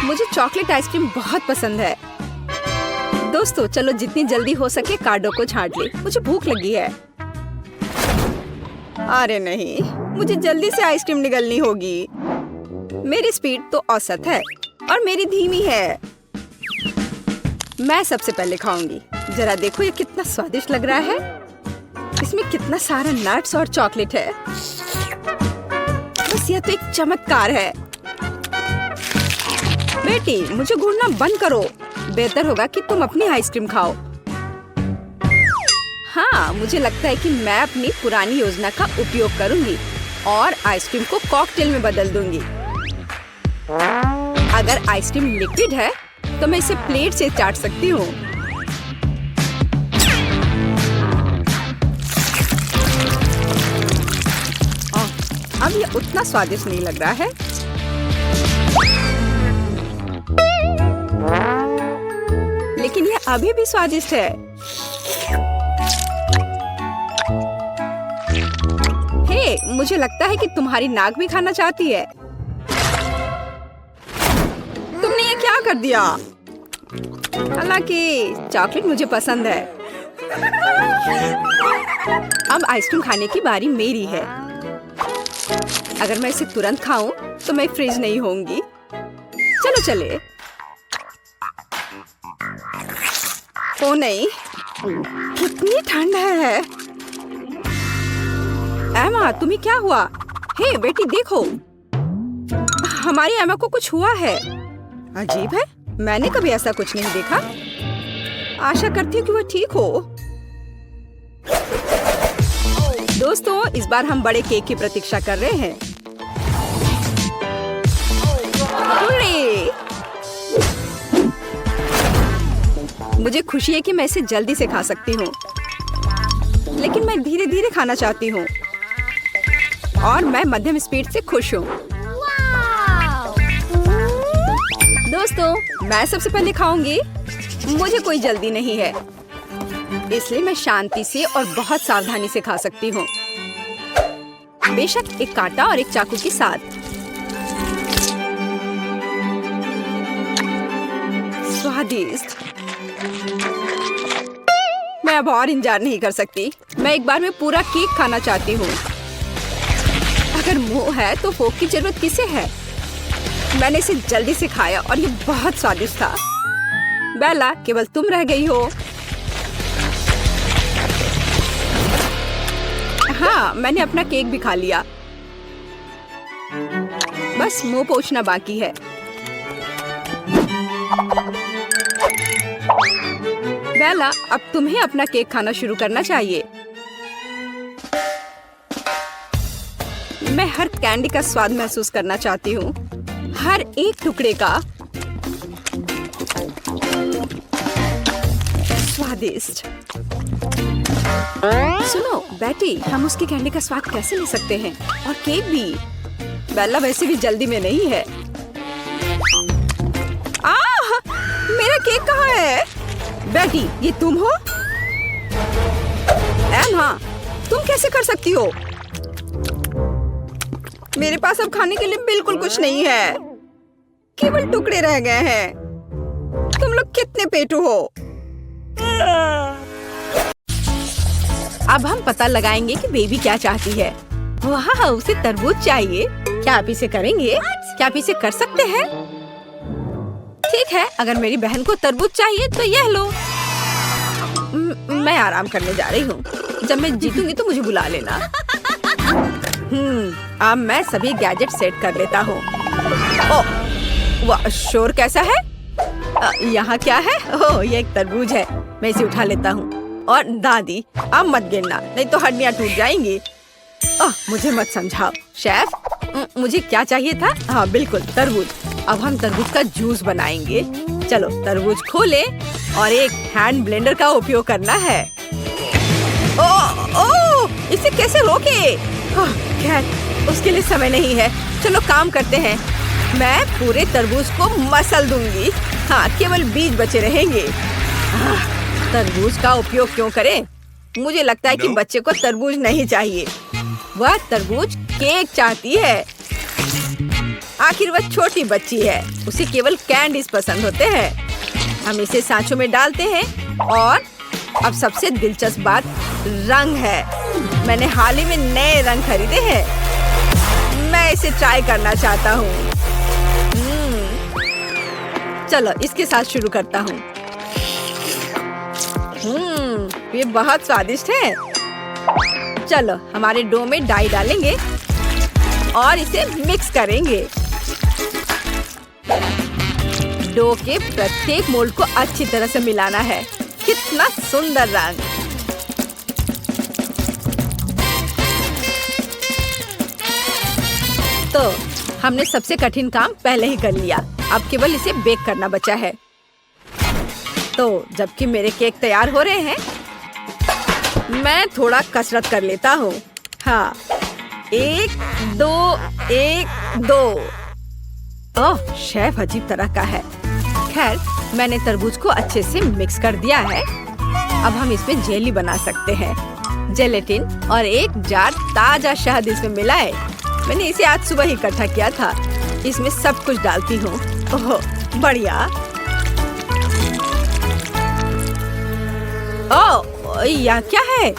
मुझे चॉकलेट आइसक्रीम बहुत पसंद है। दोस्तों, चलो जितनी जल्दी हो सके कार्डो को छांट ले। मुझे भूख लगी है। अरे नहीं, मुझे जल्दी से आइसक्रीम निगलनी होगी। मेरी स्पीड तो औसत है और मेरी धीमी है। मैं सबसे पहले खाऊंगी। जरा देखो ये कितना स्वादिष्ट लग रहा है। इसमें कितना सारा नट्स और चॉकलेट है। बस यह तो एक चमत्कार है। बेटी, मुझे घूरना बंद करो। बेहतर होगा कि तुम अपनी आइसक्रीम खाओ। हाँ, मुझे लगता है कि मैं अपनी पुरानी योजना का उपयोग करूंगी और आइसक्रीम को कॉकटेल में बदल दूंगी। अगर आइसक्रीम लिक्विड है तो मैं इसे प्लेट से चाट सकती हूँ। अब ये उतना स्वादिष्ट नहीं लग रहा है। लेकिन ये अभी भी स्वादिष्ट है। हे, मुझे लगता है कि तुम्हारी नाक भी खाना चाहती है। तुमने ये क्या कर दिया? हालांकि चॉकलेट मुझे पसंद है। अब आइसक्रीम खाने की बारी मेरी है। अगर मैं इसे तुरंत खाऊं तो मैं फ्रीज नहीं होंगी। चलो चले। ओ नहीं, कितनी ठंड है। एमा, तुम्हें क्या हुआ? हे बेटी, देखो, हमारी एमा को कुछ हुआ है। अजीब है, मैंने कभी ऐसा कुछ नहीं देखा। आशा करती हूँ कि वह ठीक हो। दोस्तों, इस बार हम बड़े केक की प्रतीक्षा कर रहे हैं। मुझे खुशी है कि मैं इसे जल्दी से खा सकती हूँ, लेकिन मैं धीरे धीरे खाना चाहती हूँ और मैं मध्यम स्पीड से खुश हूँ। दोस्तों, मैं सबसे पहले खाऊंगी। मुझे कोई जल्दी नहीं है, इसलिए मैं शांति से और बहुत सावधानी से खा सकती हूँ। बेशक एक कांटा और एक चाकू के साथ। स्वादिष्ट। मैं अब और इंतजार नहीं कर सकती। मैं एक बार में पूरा केक खाना चाहती हूँ। अगर मुंह है तो फोक की जरूरत किसे है? मैंने इसे जल्दी से खाया और ये बहुत स्वादिष्ट था। बेला, केवल तुम रह गई हो। हाँ, मैंने अपना केक भी खा लिया। बस मुंह पोंछना बाकी है। बेला, अब तुम्हें अपना केक खाना शुरू करना चाहिए। मैं हर कैंडी का स्वाद महसूस करना चाहती हूँ, हर एक टुकड़े का। स्वादिष्ट। सुनो बेटी, हम उसकी कैंडी का स्वाद कैसे ले सकते हैं? और केक भी। बेला वैसे भी जल्दी में नहीं है। मेरा केक कहाँ है? बेटी, ये तुम हो? हाँ, तुम कैसे कर सकती हो? मेरे पास अब खाने के लिए बिल्कुल कुछ नहीं है, केवल टुकड़े रह गए हैं। तुम लोग कितने पेटू हो? अब हम पता लगाएंगे कि बेबी क्या चाहती है। वाह, उसे तरबूज चाहिए। क्या आप इसे करेंगे? क्या आप इसे कर सकते हैं? ठीक है, अगर मेरी बहन को तरबूज चाहिए तो यह लो। मैं आराम करने जा रही हूँ। जब मैं जीतूंगी तो मुझे बुला लेना। अब मैं सभी गैजेट सेट कर लेता हूँ। ओह, वाह, शोर कैसा है? यहाँ क्या है? ओह, ये एक तरबूज है। मैं इसे उठा लेता हूँ। और दादी, अब मत गिरना, नहीं तो हड्डियाँ टूट जाएंगी। मुझे मत समझाओ। शेफ, मुझे क्या चाहिए था? हाँ बिल्कुल, तरबूज। अब हम तरबूज का जूस बनाएंगे। चलो तरबूज खोले और एक हैंड ब्लेंडर का उपयोग करना है। ओह, इसे कैसे रोके? खैर, उसके लिए समय नहीं है। चलो काम करते हैं। मैं पूरे तरबूज को मसल दूंगी। हाँ, केवल बीज बचे रहेंगे। तरबूज का उपयोग क्यों करें? मुझे लगता है कि बच्चे को तरबूज नहीं चाहिए। वह तरबूज केक चाहती है। आखिर वह छोटी बच्ची है, उसे केवल कैंडीज पसंद होते हैं। हम इसे सांचों में डालते हैं और अब सबसे दिलचस्प बात रंग है। मैंने हाल ही में नए रंग खरीदे हैं। मैं इसे ट्राई करना चाहता हूँ। चलो इसके साथ शुरू करता हूँ। ये बहुत स्वादिष्ट है। चलो हमारे डो में डाई डालेंगे और इसे मिक्स करेंगे। डो के प्रत्येक मोल्ड को अच्छी तरह से मिलाना है। कितना सुंदर रंग। तो हमने सबसे कठिन काम पहले ही कर लिया। अब केवल इसे बेक करना बचा है। तो जबकि मेरे केक तैयार हो रहे हैं, मैं थोड़ा कसरत कर लेता हूँ। हाँ, 1 2 1 2। ओह, शेफ अजीब तरह का है। खैर, मैंने तरबूज को अच्छे से मिक्स कर दिया है। अब हम इसमें जेली बना सकते हैं। जेलेटिन और एक जार ताजा शहद इसमें मिलाए। मैंने इसे आज सुबह ही इकट्ठा किया था। इसमें सब कुछ डालती हूँ। ओह, बढ़िया। ओह, यह क्या है?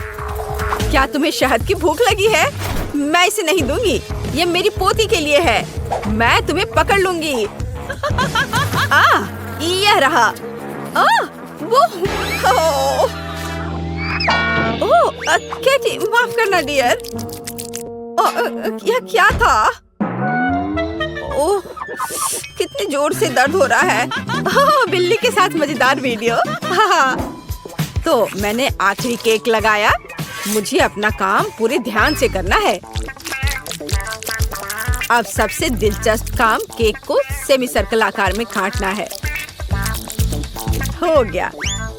क्या तुम्हें शहद की भूख लगी है? मैं इसे नहीं दूंगी। ये मेरी पोती के लिए है। मैं तुम्हें पकड़ लूंगी। यह रहा। केटी, माफ करना डियर। यह क्या था? ओह, कितने जोर से दर्द हो रहा है। बिल्ली के साथ मजेदार वीडियो। तो मैंने आखिरी केक लगाया। मुझे अपना काम पूरे ध्यान से करना है। अब सबसे दिलचस्प काम केक को सेमी सर्कल आकार में काटना है। हो गया।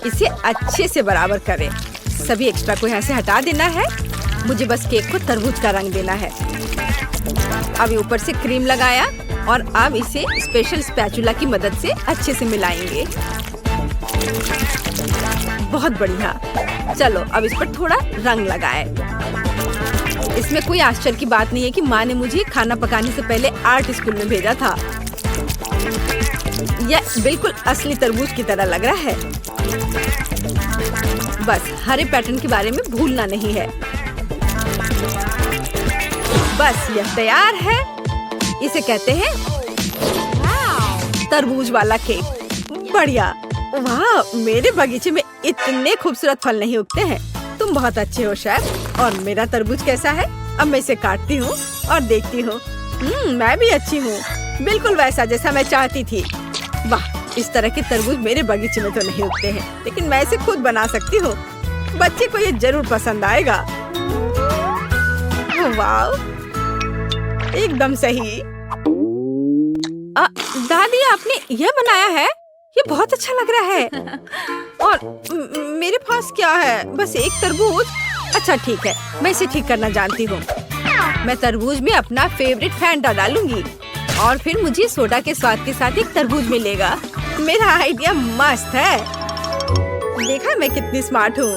इसे अच्छे से बराबर करें। सभी एक्स्ट्रा को यहाँ से हटा देना है। मुझे बस केक को तरबूज का रंग देना है। अब ऊपर से क्रीम लगाया और अब इसे स्पेशल स्पैचुला की मदद से अच्छे से मिलाएंगे। बहुत बढ़िया। चलो अब इस पर थोड़ा रंग लगाए। इसमें कोई आश्चर्य की बात नहीं है कि माँ ने मुझे खाना पकाने से पहले आर्ट स्कूल में भेजा था। यह बिल्कुल असली तरबूज की तरह लग रहा है। बस हरे पैटर्न के बारे में भूलना नहीं है। बस यह तैयार है। इसे कहते हैं तरबूज वाला केक। बढ़िया। वाह, मेरे बगीचे में इतने खूबसूरत फल नहीं उगते हैं। तुम बहुत अच्छे हो शेफ। और मेरा तरबूज कैसा है? अब मैं इसे काटती हूँ और देखती हूँ। मैं भी अच्छी हूँ, बिल्कुल वैसा जैसा मैं चाहती थी। वाह, इस तरह के तरबूज मेरे बगीचे में तो नहीं उगते हैं, लेकिन मैं इसे खुद बना सकती हूँ। बच्चे को ये जरूर पसंद आएगा। वाह, एकदम सही। दादी, आपने ये बनाया है? ये बहुत अच्छा लग रहा है। और मेरे पास क्या है? बस एक तरबूज। अच्छा ठीक है, मैं इसे ठीक करना जानती हूँ। मैं तरबूज में अपना फेवरेट फैंटा डालूंगी और फिर मुझे सोडा के स्वाद के साथ एक तरबूज मिलेगा। मेरा आइडिया मस्त है। देखा मैं कितनी स्मार्ट हूँ।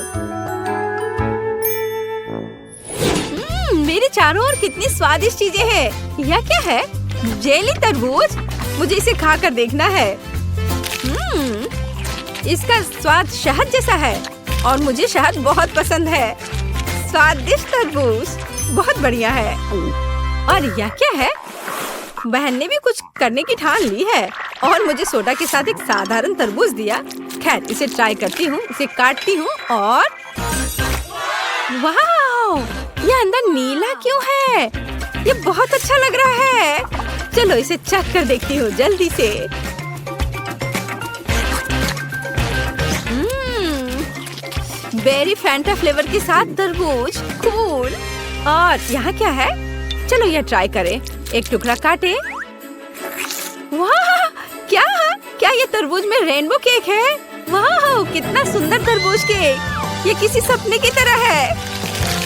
मेरे चारों ओर कितनी स्वादिष्ट चीजें हैं। यह क्या है? जेली तरबूज। मुझे इसे खाकर देखना है। इसका स्वाद शहद जैसा है और मुझे शहद बहुत पसंद है। स्वादिष्ट तरबूज बहुत बढ़िया है। और यह क्या है? बहन ने भी कुछ करने की ठान ली है और मुझे सोडा के साथ एक साधारण तरबूज दिया। खैर, इसे ट्राई करती हूँ। इसे काटती हूँ और वाह, ये अंदर नीला क्यों है? ये बहुत अच्छा लग रहा है। चलो इसे चख कर देखती हूँ जल्दी से। बेरी फैंटा फ्लेवर के साथ तरबूज, कूल। और यहाँ क्या है? चलो यह ट्राई करें। एक टुकड़ा काटे। वाह, क्या ये तरबूज में रेनबो केक है? वाह, कितना सुंदर तरबूज केक। ये किसी सपने की तरह है।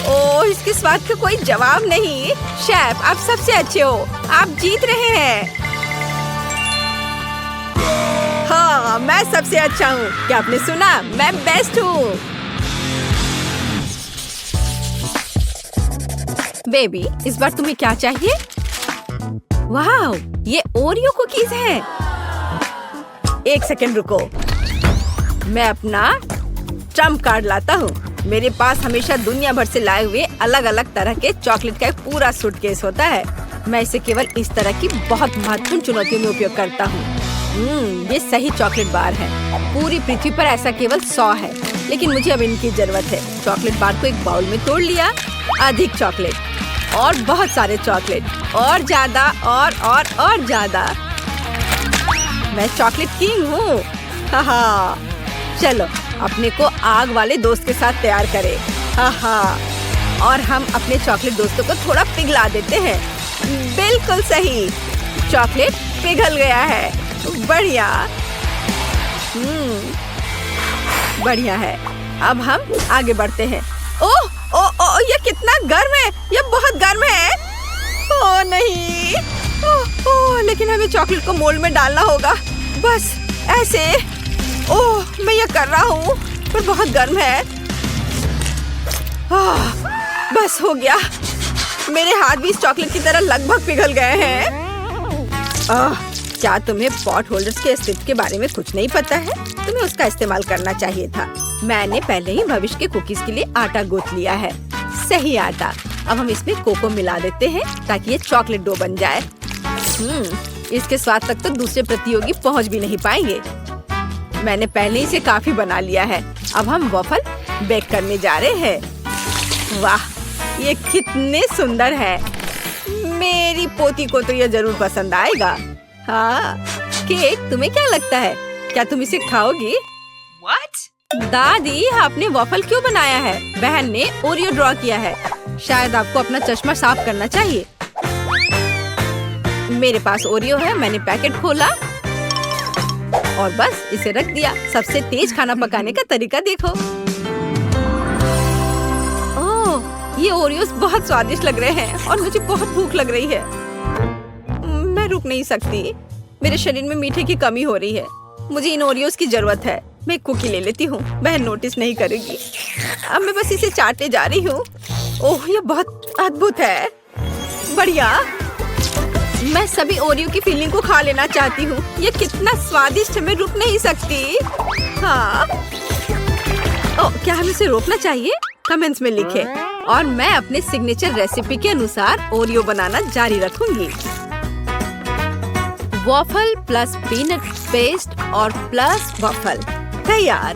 ओह, इसके स्वाद का कोई जवाब नहीं। शेफ, आप सबसे अच्छे हो। आप जीत रहे हैं। हाँ, मैं सबसे अच्छा हूँ। क्या आपने सुना? मैं बेस्ट हूँ। बेबी, इस बार तुम्हें क्या चाहिए? वाह, ये ओरियो कुकीज है। एक सेकंड रुको, मैं अपना ट्रम्प कार्ड लाता हूँ। मेरे पास हमेशा दुनिया भर से लाए हुए अलग अलग तरह के चॉकलेट का एक पूरा सूटकेस होता है। मैं इसे केवल इस तरह की बहुत महत्वपूर्ण चुनौतियों में उपयोग करता हूँ। ये सही चॉकलेट बार है। पूरी पृथ्वी पर ऐसा केवल 100 है, लेकिन मुझे अब इनकी जरूरत है। चॉकलेट बार को एक बाउल में तोड़ लिया। अधिक चॉकलेट और बहुत सारे चॉकलेट और ज्यादा और ज्यादा। मैं चॉकलेट किंग हूँ। हाँ, चलो अपने को आग वाले दोस्त के साथ तैयार करें। हाँ, और हम अपने चॉकलेट दोस्तों को थोड़ा पिघला देते हैं। बिल्कुल सही, चॉकलेट पिघल गया है। बढ़िया। बढ़िया है। अब हम आगे बढ़ते हैं। ओह, ये कितना गर्म है। ये बहुत गर्म है। ओह नहीं। ओह, लेकिन हमें चॉकलेट को मोल्ड में डालना होगा। बस ऐसे। ओह, मैं ये कर रहा हूँ, पर बहुत गर्म है। बस हो गया। मेरे हाथ भी इस चॉकलेट की तरह लगभग पिघल गए हैं। क्या तुम्हें पॉट होल्डर्स के अस्तित्व के बारे में कुछ नहीं पता है? तुम्हें उसका इस्तेमाल करना चाहिए था। मैंने पहले ही भविष्य के कुकीज के लिए आटा गूंथ लिया है। सही आटा। अब हम इसमें कोको मिला देते हैं ताकि ये चॉकलेट डो बन जाए। इसके स्वाद तक तो दूसरे प्रतियोगी पहुंच भी नहीं पाएंगे। मैंने पहले ही इसे काफी बना लिया है। अब हम वॉफल बेक करने जा रहे हैं। वाह, ये कितने सुंदर है। मेरी पोती को तो ये जरूर पसंद आएगा। हाँ, केक, तुम्हें क्या लगता है? क्या तुम इसे खाओगी? What? दादी, आपने वॉफल क्यों बनाया है? बहन ने ओरियो ड्रॉ किया है। शायद आपको अपना चश्मा साफ करना चाहिए। मेरे पास ओरियो है। मैंने पैकेट खोला और बस इसे रख दिया। सबसे तेज खाना पकाने का तरीका देखो। ओह, ये ओरियोस बहुत स्वादिष्ट लग रहे हैं और मुझे बहुत भूख लग रही है। मैं रुक नहीं सकती। मेरे शरीर में मीठे की कमी हो रही है। मुझे इन ओरियोस की जरूरत है। मैं कुकी ले लेती हूँ। बहन नोटिस नहीं करेगी। अब मैं बस इसे चाटने जा रही हूँ। ओह, ये बहुत अद्भुत है। बढ़िया। मैं सभी ओरियो की फीलिंग को खा लेना चाहती हूँ। ये कितना स्वादिष्ट है, मैं रुक नहीं सकती। हाँ। ओह, क्या हमें इसे रोकना चाहिए? कमेंट्स में लिखें। और मैं अपने सिग्नेचर रेसिपी के अनुसार ओरियो बनाना जारी रखूंगी। वॉफल प्लस पीनट पेस्ट और प्लस वॉफल तैयार।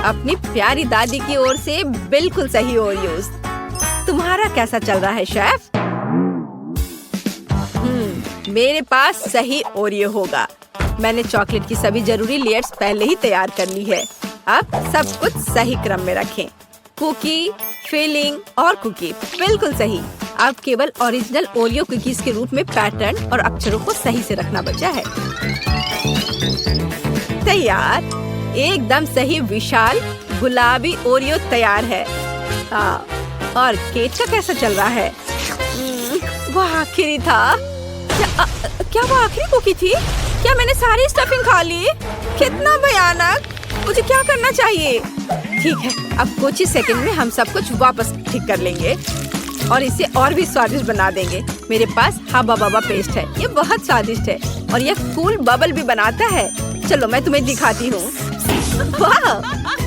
अपनी प्यारी दादी की ओर से बिल्कुल सही ओरियोस। तुम्हारा कैसा चल रहा है शेफ? मेरे पास सही ओरियो होगा। मैंने चॉकलेट की सभी जरूरी लेयर्स पहले ही तैयार कर ली है। अब सब कुछ सही क्रम में रखें। कुकी, फिलिंग और कुकी बिल्कुल सही। अब केवल ओरिजिनल ओरियो कुकीज के रूप में पैटर्न और अक्षरों को सही से रखना बचा है। तैयार, एकदम सही विशाल गुलाबी ओरियो तैयार है। हाँ, और केक का कैसा चल रहा है? वो आखिरी था। क्या वो आखिरी कुकी थी? क्या मैंने सारी स्टफिंग खा ली? कितना भयानक! मुझे क्या करना चाहिए? ठीक है, अब कुछ ही सेकंड में हम सब कुछ वापस ठीक कर लेंगे और इसे और भी स्वादिष्ट बना देंगे। मेरे पास हब्बा बब्बा पेस्ट है, ये बहुत स्वादिष्ट है और ये कूल बबल भी बनाता है। चलो मैं तुम्हें दिखाती हूँ। वाह!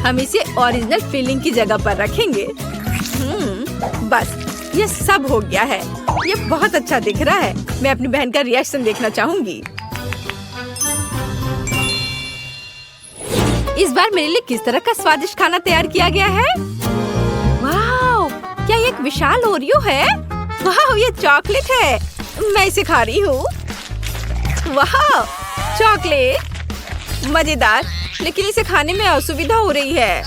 हम इसे ओरिजिनल फिलिंग की जगह पर रखेंगे। बस ये सब हो गया है। ये बहुत अच्छा दिख रहा है। मैं अपनी बहन का रिएक्शन देखना चाहूंगी। इस बार मेरे लिए किस तरह का स्वादिष्ट खाना तैयार किया गया है? वाह! क्या ये एक विशाल ओरियो है? वाह! ये चॉकलेट है। मैं इसे खा रही हूँ। वाह! चॉकलेट मजेदार, लेकिन इसे खाने में असुविधा हो रही है।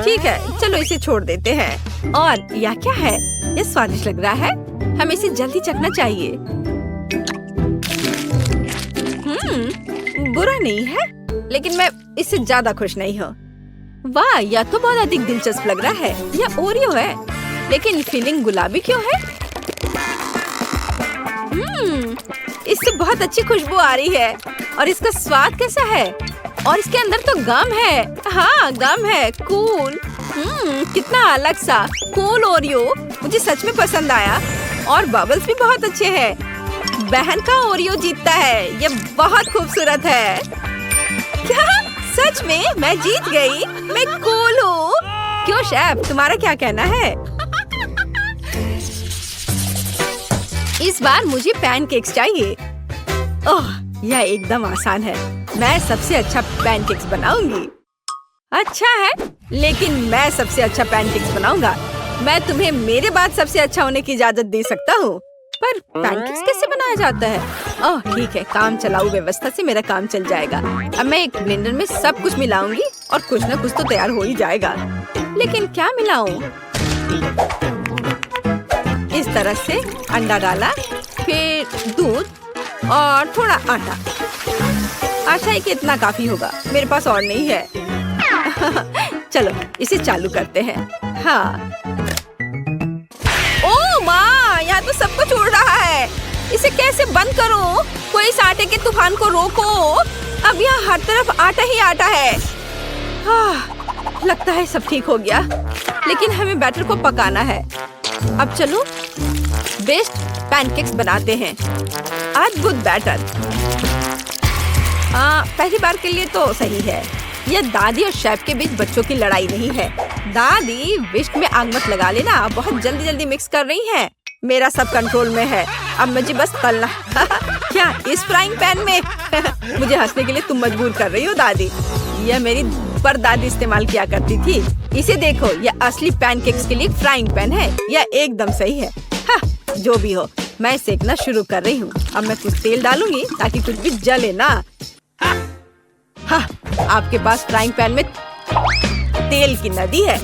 ठीक है, चलो इसे छोड़ देते हैं। और यह क्या है? ये स्वादिष्ट लग रहा है। हमें इसे जल्दी चखना चाहिए। बुरा नहीं है, लेकिन मैं इससे ज्यादा खुश नहीं हूँ। वाह! यह तो बहुत अधिक दिलचस्प लग रहा है। यह ओरियो है, लेकिन फिलिंग गुलाबी क्यों है? इससे बहुत अच्छी खुशबू आ रही है। और इसका स्वाद कैसा है? और इसके अंदर तो गम है। हाँ, गम है। कूल। कितना अलग सा कूल ओरियो। मुझे सच में पसंद आया। और बबल्स भी बहुत अच्छे हैं। बहन का ओरियो जीतता है। ये बहुत खूबसूरत है। क्या सच में मैं जीत गई? मैं कूल हूँ। क्यों शेफ, तुम्हारा क्या कहना है? इस बार मुझे पैनकेक्स चाहिए। ओह, यह एकदम आसान है। मैं सबसे अच्छा पैनकेक्स बनाऊंगी। अच्छा है, लेकिन मैं सबसे अच्छा पैनकेक्स बनाऊंगा। मैं तुम्हें मेरे बाद सबसे अच्छा होने की इजाजत दे सकता हूँ, पर पैनकेक्स कैसे बनाया जाता है? ओह ठीक है, काम चलाऊ व्यवस्था से मेरा काम चल जाएगा। अब मैं एक ब्लेंडर में सब कुछ मिलाऊंगी और कुछ न कुछ तो तैयार हो ही जाएगा। लेकिन क्या मिलाऊं? इस तरह से अंडा डाला, फिर दूध और थोड़ा आटा। आशा है कि इतना काफी होगा। मेरे पास और नहीं है। चलो इसे चालू करते हैं। हाँ। ओह माँ, यहाँ तो सब कुछ उड़ रहा है। इसे कैसे बंद करूं? कोई इस आटे के तूफान को रोको। अब यहाँ हर तरफ आटा ही आटा है। लगता है सब ठीक हो गया, लेकिन हमें बैटर को पकाना है। अब चलो बेस्ट पैनकेक्स बनाते हैं। अद्भुत बैटर। पहली बार के लिए तो सही है। यह दादी और शेफ के बीच बच्चों की लड़ाई नहीं है। दादी विस्क में आग मत लगा लेना, बहुत जल्दी जल्दी मिक्स कर रही हैं। मेरा सब कंट्रोल में है, अब मुझे बस तलना। क्या इस फ्राइंग पैन में? मुझे हंसने के लिए तुम मजबूर कर रही हो दादी। यह मेरी परदादी इस्तेमाल किया करती थी। इसे देखो, यह असली पैनकेक्स के लिए फ्राइंग पैन है। यह एकदम सही है। जो भी हो, मैं सेकना शुरू कर रही हूँ। अब मैं कुछ तेल डालूंगी ताकि कुछ भी जले ना। आपके पास फ्राइंग पैन में तेल की नदी है।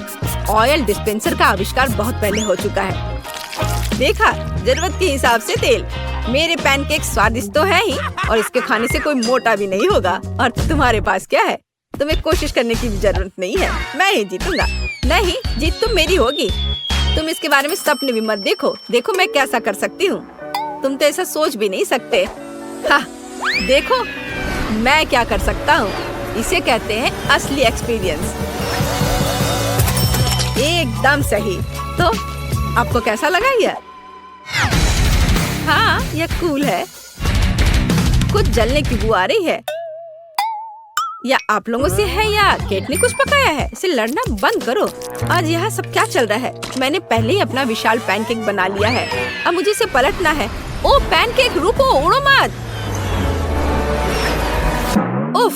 ऑयल डिस्पेंसर का आविष्कार बहुत पहले हो चुका है। देखा, जरूरत के हिसाब से तेल। मेरे पैनकेक स्वादिष्ट तो है ही, और इसके खाने से कोई मोटा भी नहीं होगा। और तुम्हारे पास क्या है? तुम्हें कोशिश करने की जरूरत नहीं है। मैं ही जीतूंगा। नहीं, जीत तुम मेरी होगी। तुम इसके बारे में सपने भी मत देखो। देखो मैं कैसा कर सकती हूँ। तुम तो ऐसा सोच भी नहीं सकते। देखो मैं क्या कर सकता हूँ। इसे कहते हैं असली एक्सपीरियंस। एकदम सही। तो आपको कैसा लगा यह? हाँ, यह कूल है। कुछ जलने की बू आ रही है। या आप लोगों से है या केट ने कुछ पकाया है? इसे लड़ना बंद करो। आज यहाँ सब क्या चल रहा है? मैंने पहले ही अपना विशाल पैनकेक बना लिया है। अब मुझे इसे पलटना है। ओ पैनकेक, रुको, उड़ो मत। उफ,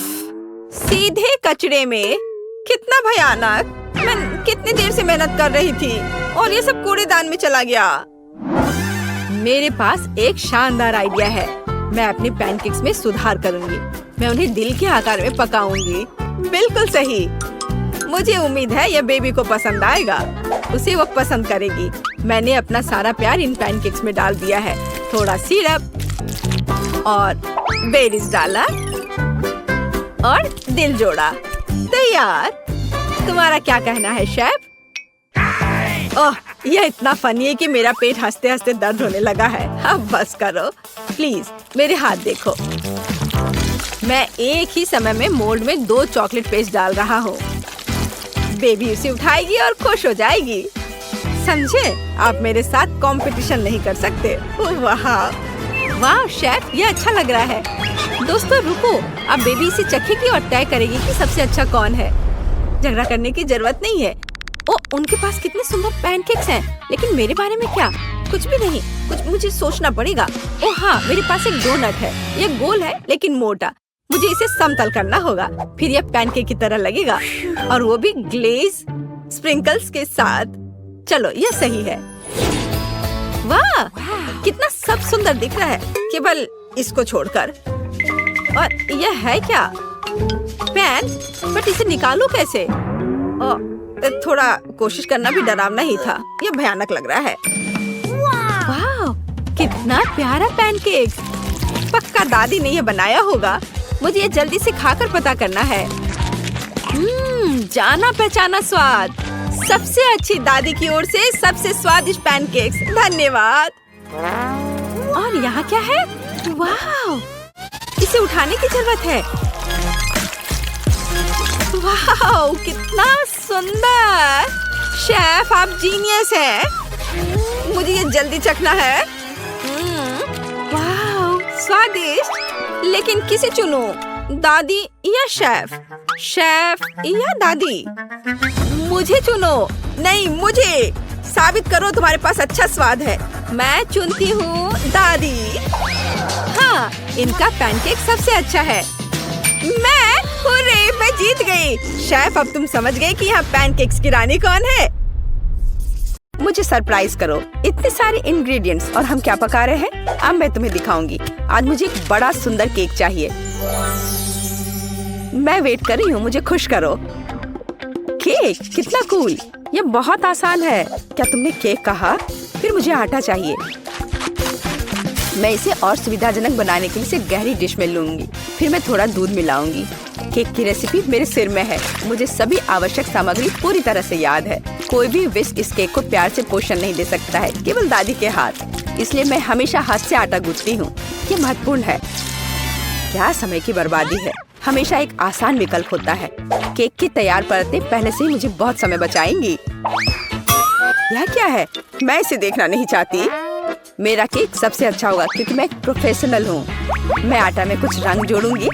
सीधे कचरे में। कितना भयानक। मैं कितनी देर से मेहनत कर रही थी और ये सब कूड़ेदान में चला गया। मेरे पास एक शानदार आइडिया है। मैं अपने पैनकेक्स में सुधार करूंगी। मैं उन्हें दिल के आकार में पकाऊंगी। बिल्कुल सही। मुझे उम्मीद है यह बेबी को पसंद आएगा। उसे वो पसंद करेगी। मैंने अपना सारा प्यार इन पैनकेक्स में डाल दिया है। थोड़ा सिरप और बेरीज डाला और दिल जोड़ा। तैयार। तुम्हारा क्या कहना है शेफ? ओह, यह इतना फनी है कि मेरा पेट हंसते हंसते दर्द होने लगा है। अब बस करो प्लीज, मेरे हाथ देखो। मैं एक ही समय में मोल्ड में 2 चॉकलेट पेस्ट डाल रहा हूँ। बेबी उसे उठाएगी और खुश हो जाएगी। समझे? आप मेरे साथ कंपटीशन नहीं कर सकते। वाह वाह शेफ, ये अच्छा लग रहा है। दोस्तों रुको, अब बेबी इसे चखेगी और तय करेगी कि सबसे अच्छा कौन है। झगड़ा करने की जरूरत नहीं है। ओ, उनके पास कितने सुंदर पैनकेक्स हैं, लेकिन मेरे बारे में क्या? कुछ भी नहीं। कुछ मुझे सोचना पड़ेगा। ओ हाँ, मेरे पास एक डोनट है। यह गोल है लेकिन मोटा। मुझे इसे समतल करना होगा, फिर यह पैनकेक की तरह लगेगा, और वो भी ग्लेज स्प्रिंकल्स के साथ। चलो, यह सही है। वाह, कितना सब सुंदर दिख रहा है, केवल इसको छोड़कर। और यह है क्या? पैन, बट इसे निकालूं कैसे? थोड़ा कोशिश करना भी डरावना ही था। यह भयानक लग रहा है। वाह, कितना प्यारा पैनकेक। पक्का दादी ने यह बनाया होगा। मुझे ये जल्दी से खाकर पता करना है। जाना पहचाना स्वाद। सबसे अच्छी दादी की ओर से सबसे स्वादिष्ट पैनकेक्स। धन्यवाद। और यहाँ क्या है? वाह, इसे उठाने की जरूरत है। वाह, कितना सुंदर। शेफ, आप जीनियस हैं। मुझे ये जल्दी चखना है। वाह, स्वादिष्ट। लेकिन किसे चुनूं? दादी या शेफ? शेफ या दादी? मुझे चुनो। नहीं, मुझे। साबित करो तुम्हारे पास अच्छा स्वाद है। मैं चुनती हूँ दादी। हाँ, इनका पैनकेक सबसे अच्छा है। मैं जीत गई। शेफ, अब तुम समझ गए कि यहाँ पैनकेक्स की रानी कौन है? मुझे सरप्राइज करो। इतने सारे इंग्रेडिएंट्स और हम क्या पका रहे हैं, अब मैं तुम्हें दिखाऊंगी। आज मुझे एक बड़ा सुंदर केक चाहिए। मैं वेट कर रही हूँ, मुझे खुश करो। केक, कितना कूल। ये बहुत आसान है। क्या तुमने केक कहा? फिर मुझे आटा चाहिए। मैं इसे और सुविधाजनक बनाने के लिए इसे गहरी डिश में लूंगी। फिर मैं थोड़ा दूध मिलाऊंगी। केक की रेसिपी मेरे सिर में है। मुझे सभी आवश्यक सामग्री पूरी तरह से याद है। कोई भी विस्क इस केक को प्यार से पोषण नहीं दे सकता है, केवल दादी के हाथ। इसलिए मैं हमेशा हाथ से आटा गूंथती हूँ। ये महत्वपूर्ण है। क्या समय की बर्बादी है। हमेशा एक आसान विकल्प होता है। केक की तैयार परतें पहले से ही मुझे बहुत समय बचाएंगी। यह क्या है? मैं इसे देखना नहीं चाहती। मेरा केक सबसे अच्छा होगा क्योंकि मैं एक प्रोफेशनल हूँ। मैं आटा में कुछ रंग जोड़ूंगी।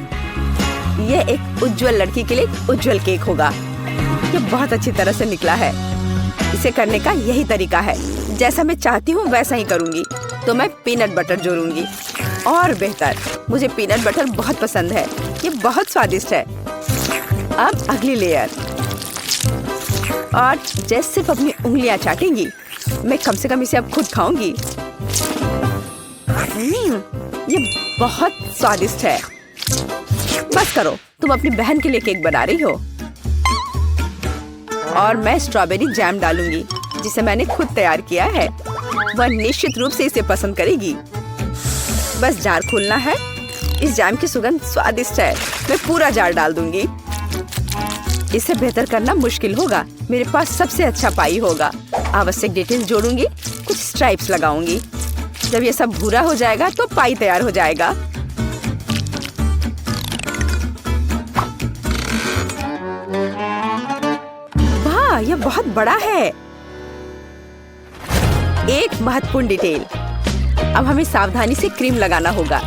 यह एक उज्जवल लड़की के लिए उज्जवल केक होगा। ये बहुत अच्छी तरह से निकला है। इसे करने का यही तरीका है। जैसा मैं चाहती हूँ वैसा ही करूँगी। तो मैं पीनट बटर जोड़ूंगी। और बेहतर, मुझे पीनट बटर बहुत पसंद है। ये बहुत स्वादिष्ट है। अब अगली लेयर। और जैसे सिर्फ अपनी उंगलियां चाटेंगी, मैं कम से कम इसे अब खुद खाऊंगी। ये बहुत स्वादिष्ट है। बस करो, तुम अपनी बहन के लिए केक बना रही हो। और मैं स्ट्रॉबेरी जैम डालूंगी, जिसे मैंने खुद तैयार किया है। वह निश्चित रूप से इसे पसंद करेगी। बस जार खोलना है। इस जैम की सुगंध स्वादिष्ट है। मैं पूरा जार डाल दूंगी। इसे बेहतर करना मुश्किल होगा। मेरे पास सबसे अच्छा पाई होगा। आवश्यक डिटेल्स जोड़ूंगी। कुछ स्ट्राइप्स लगाऊंगी। जब ये सब भूरा हो जाएगा तो पाई तैयार हो जाएगा। वाह, यह बहुत बड़ा है। एक महत्वपूर्ण डिटेल। अब हमें सावधानी से क्रीम लगाना होगा।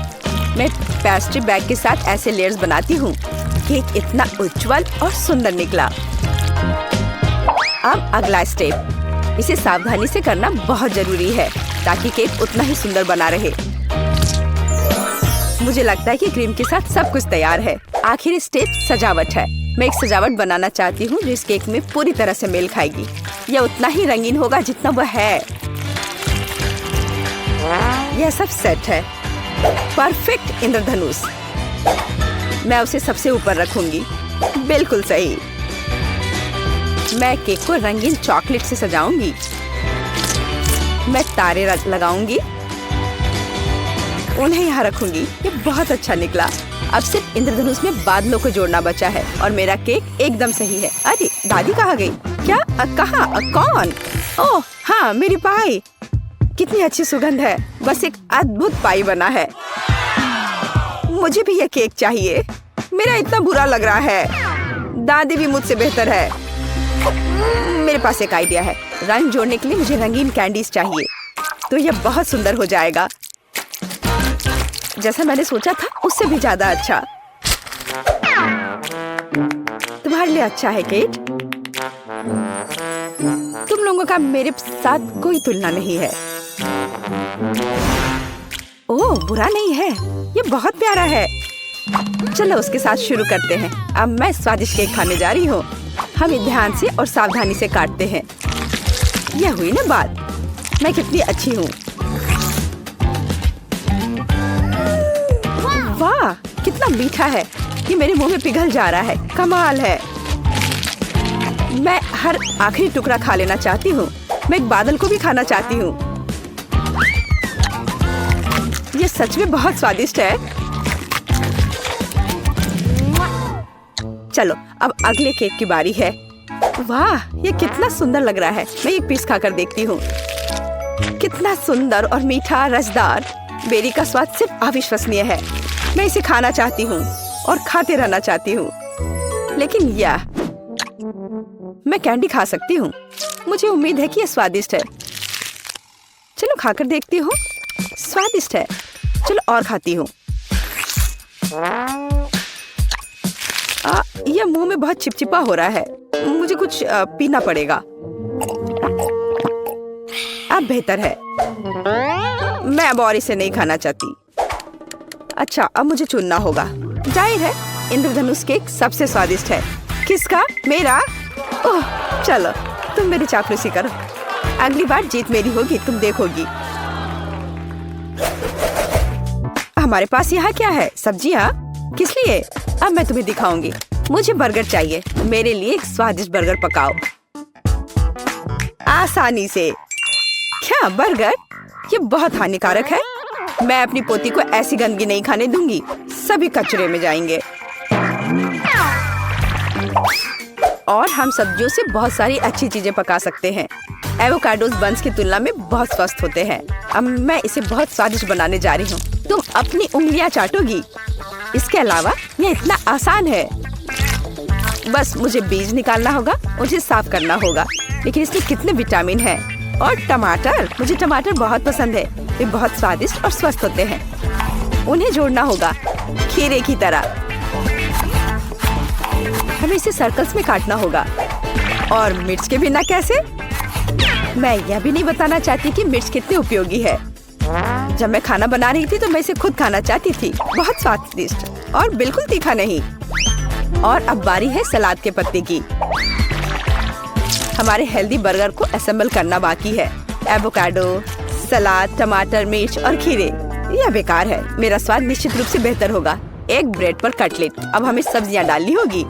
मैं पेस्ट्री बैग के साथ ऐसे लेयर्स बनाती हूँ। केक इतना उज्जवल और सुंदर निकला। अब अगला स्टेप। इसे सावधानी से करना बहुत जरूरी है ताकि केक उतना ही सुंदर बना रहे। मुझे लगता है कि क्रीम के साथ सब कुछ तैयार है। आखिरी स्टेप सजावट है। मैं एक सजावट बनाना चाहती हूँ जो इस केक में पूरी तरह से मेल खाएगी। यह उतना ही रंगीन होगा जितना वह है। यह सब सेट है। परफेक्ट इंद्रधनुष। मैं उसे सबसे ऊपर रखूंगी। बिल्कुल सही। मैं केक को रंगीन चॉकलेट से सजाऊंगी। मैं तारे लगाऊंगी, उन्हें यहाँ रखूंगी। ये बहुत अच्छा निकला। अब सिर्फ इंद्रधनुष में बादलों को जोड़ना बचा है और मेरा केक एकदम सही है। अरे दादी कहाँ गई? क्या? कहाँ? कौन? ओह हाँ, मेरी पाई। कितनी अच्छी सुगंध है। बस एक अद्भुत पाई बना है। मुझे भी यह केक चाहिए। मेरा इतना बुरा लग रहा है। दादी भी मुझसे बेहतर है। मेरे पास एक आइडिया है। रंग जोड़ने के लिए मुझे रंगीन कैंडीज चाहिए, तो यह बहुत सुंदर हो जाएगा। जैसा मैंने सोचा था उससे भी ज्यादा अच्छा। तुम्हारे लिए अच्छा है केट। तुम लोगों का मेरे साथ कोई तुलना नहीं है। ओह बुरा नहीं है, ये बहुत प्यारा है। चलो उसके साथ शुरू करते हैं। अब मैं स्वादिष्ट केक खाने जा रही हूँ। हम ध्यान से और सावधानी से काटते हैं। यह हुई ना बात। मैं कितनी अच्छी हूँ। वाह कितना मीठा है। ये मेरे मुंह में पिघल जा रहा है। कमाल है। मैं हर आखिरी टुकड़ा खा लेना चाहती हूँ। मैं एक बादल को भी खाना चाहती हूँ। ये सच में बहुत स्वादिष्ट है। चलो अब अगले केक की बारी है। वाह ये कितना सुंदर लग रहा है। मैं एक पीस खाकर देखती हूँ। कितना सुंदर और मीठा रसदार। बेरी का स्वाद सिर्फ अविश्वसनीय है। मैं इसे खाना चाहती हूँ और खाते रहना चाहती हूँ। लेकिन यह मैं कैंडी खा सकती हूँ। मुझे उम्मीद है कि यह स्वादिष्ट है। चलो खाकर देखती हूँ। स्वादिष्ट है। चलो और खाती हूँ। यह मुंह में बहुत चिपचिपा हो रहा है। मुझे कुछ पीना पड़ेगा। अब बेहतर है। मैं अब और इसे नहीं खाना चाहती। अच्छा अब मुझे चुनना होगा। जाहिर है इंद्रधनुष केक सबसे स्वादिष्ट है। किसका? मेरा? ओह चलो तुम मेरी चापलूसी करो। अगली बार जीत मेरी होगी, तुम देखोगी। हमारे पास यहाँ क्या है? सब्जियाँ? किस लिए? अब मैं तुम्हें दिखाऊंगी। मुझे बर्गर चाहिए। मेरे लिए एक स्वादिष्ट बर्गर पकाओ आसानी से। क्या बर्गर? ये बहुत हानिकारक है। मैं अपनी पोती को ऐसी गंदगी नहीं खाने दूंगी। सभी कचरे में जाएंगे। और हम सब्जियों से बहुत सारी अच्छी चीजें पका सकते हैं। एवोकाडोस बंस की तुलना में बहुत स्वस्थ होते हैं। अब मैं इसे बहुत स्वादिष्ट बनाने जा रही हूँ। तुम अपनी उंगलियां चाटोगी। इसके अलावा यह इतना आसान है। बस मुझे बीज निकालना होगा, मुझे साफ करना होगा। लेकिन इसमें कितने विटामिन हैं। और टमाटर, मुझे टमाटर बहुत पसंद है। वे बहुत स्वादिष्ट और स्वस्थ होते हैं। उन्हें जोड़ना होगा खीरे की तरह। हमें इसे सर्कल्स में काटना होगा। और मिर्च के बिना कैसे? मैं यह भी नहीं बताना चाहती कि मिर्च कितनी उपयोगी है। जब मैं खाना बना रही थी तो मैं इसे खुद खाना चाहती थी। बहुत स्वादिष्ट और बिल्कुल तीखा नहीं। और अब बारी है सलाद के पत्ते की। हमारे हेल्दी बर्गर को असेंबल करना बाकी है। एवोकाडो, सलाद, टमाटर, मिर्च और खीरे। यह बेकार है। मेरा स्वाद निश्चित रूप से बेहतर होगा। एक ब्रेड पर कटलेट। अब हमें सब्जियां डालनी होगी।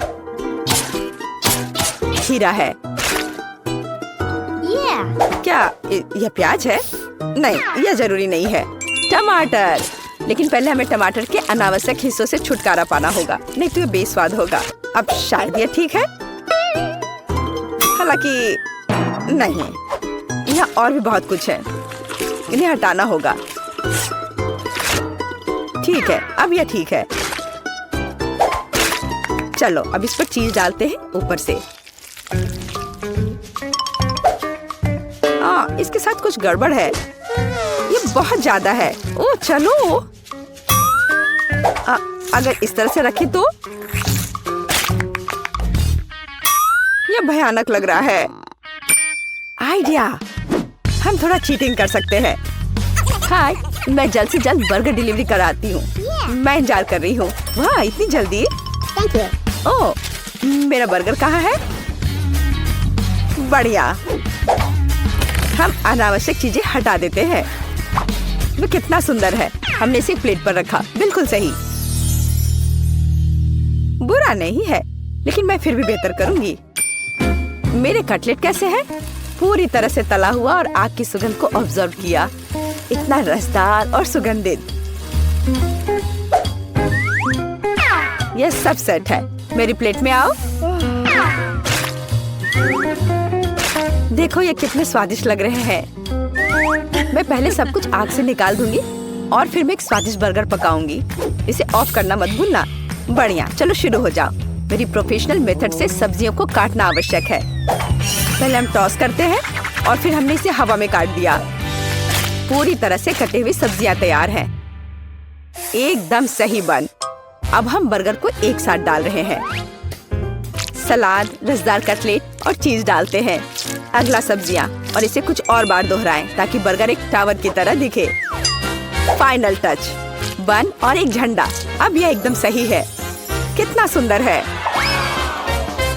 खीरा है। क्या यह प्याज है? नहीं, यह जरूरी नहीं है। टमाटर। लेकिन पहले हमें टमाटर के अनावश्यक हिस्सों से छुटकारा पाना होगा, नहीं तो यह बेस्वाद होगा। अब शायद यह ठीक है, हालांकि नहीं, यहाँ और भी बहुत कुछ है। इन्हें हटाना होगा। ठीक है, अब यह ठीक है। चलो अब इस पर चीज डालते हैं ऊपर से। इसके साथ कुछ गड़बड़ है। ये बहुत ज्यादा है। ओह चलो, अगर इस तरह से रखें तो यह भयानक लग रहा है। आइडिया, हम थोड़ा चीटिंग कर सकते हैं। हाय, मैं जल्द से जल्द बर्गर डिलीवरी कराती हूँ। मैं इंतजार कर रही हूँ। वाह, इतनी जल्दी? ओह, मेरा बर्गर कहाँ है? बढ़िया। हम अनावश्यक चीजें हटा देते हैं। वो कितना सुंदर है। हमने इसे प्लेट पर रखा। बिल्कुल सही। बुरा नहीं है, लेकिन मैं फिर भी बेहतर करूंगी। मेरे कटलेट कैसे हैं? पूरी तरह से तला हुआ और आग की सुगंध को ऑब्जर्व किया। इतना रसदार और सुगंधित। यह सब सेट है। मेरी प्लेट में आओ। देखो ये कितने स्वादिष्ट लग रहे हैं। मैं पहले सब कुछ आग से निकाल दूंगी और फिर मैं एक स्वादिष्ट बर्गर पकाऊंगी। इसे ऑफ करना मत भूलना। बढ़िया, चलो शुरू हो जाओ। मेरी प्रोफेशनल मेथड से सब्जियों को काटना आवश्यक है। पहले हम टॉस करते हैं और फिर हमने इसे हवा में काट दिया। पूरी तरह से कटे हुई सब्जियां तैयार हैं। एकदम सही बन। अब हम बर्गर को एक साथ डाल रहे हैं। सलाद, रसदार कटलेट और चीज डालते हैं। अगला सब्जियां और इसे कुछ और बार दोहराएं ताकि बर्गर एक टावर की तरह दिखे। फाइनल टच, बन और एक झंडा। अब यह एकदम सही है। कितना सुंदर है।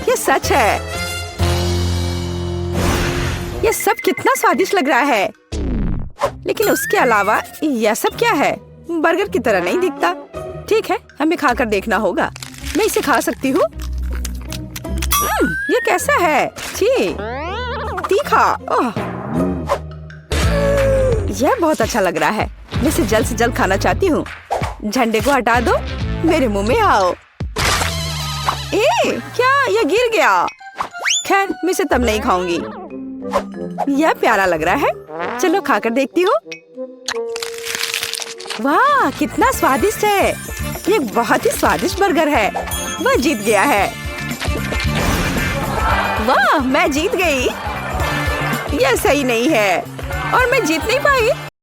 यह सच है। यह सब कितना स्वादिष्ट लग रहा है। लेकिन उसके अलावा यह सब क्या है? बर्गर की तरह नहीं दिखता। ठीक है, हमें खाकर देखना होगा। मैं इसे खा सकती हूँ। ये कैसा है? छी, तीखा। ओह, यह बहुत अच्छा लग रहा है। मैं इसे जल्द से जल्द खाना चाहती हूँ। झंडे को हटा दो। मेरे मुंह में आओ। क्या यह गिर गया? खैर, मैं इसे तब नहीं खाऊंगी। यह प्यारा लग रहा है। चलो खाकर देखती हूँ। वाह, कितना स्वादिष्ट है। ये बहुत ही स्वादिष्ट बर्गर है। वह जीत गया है। वाह, मैं जीत गई। यह सही नहीं है और मैं जीत नहीं पाई।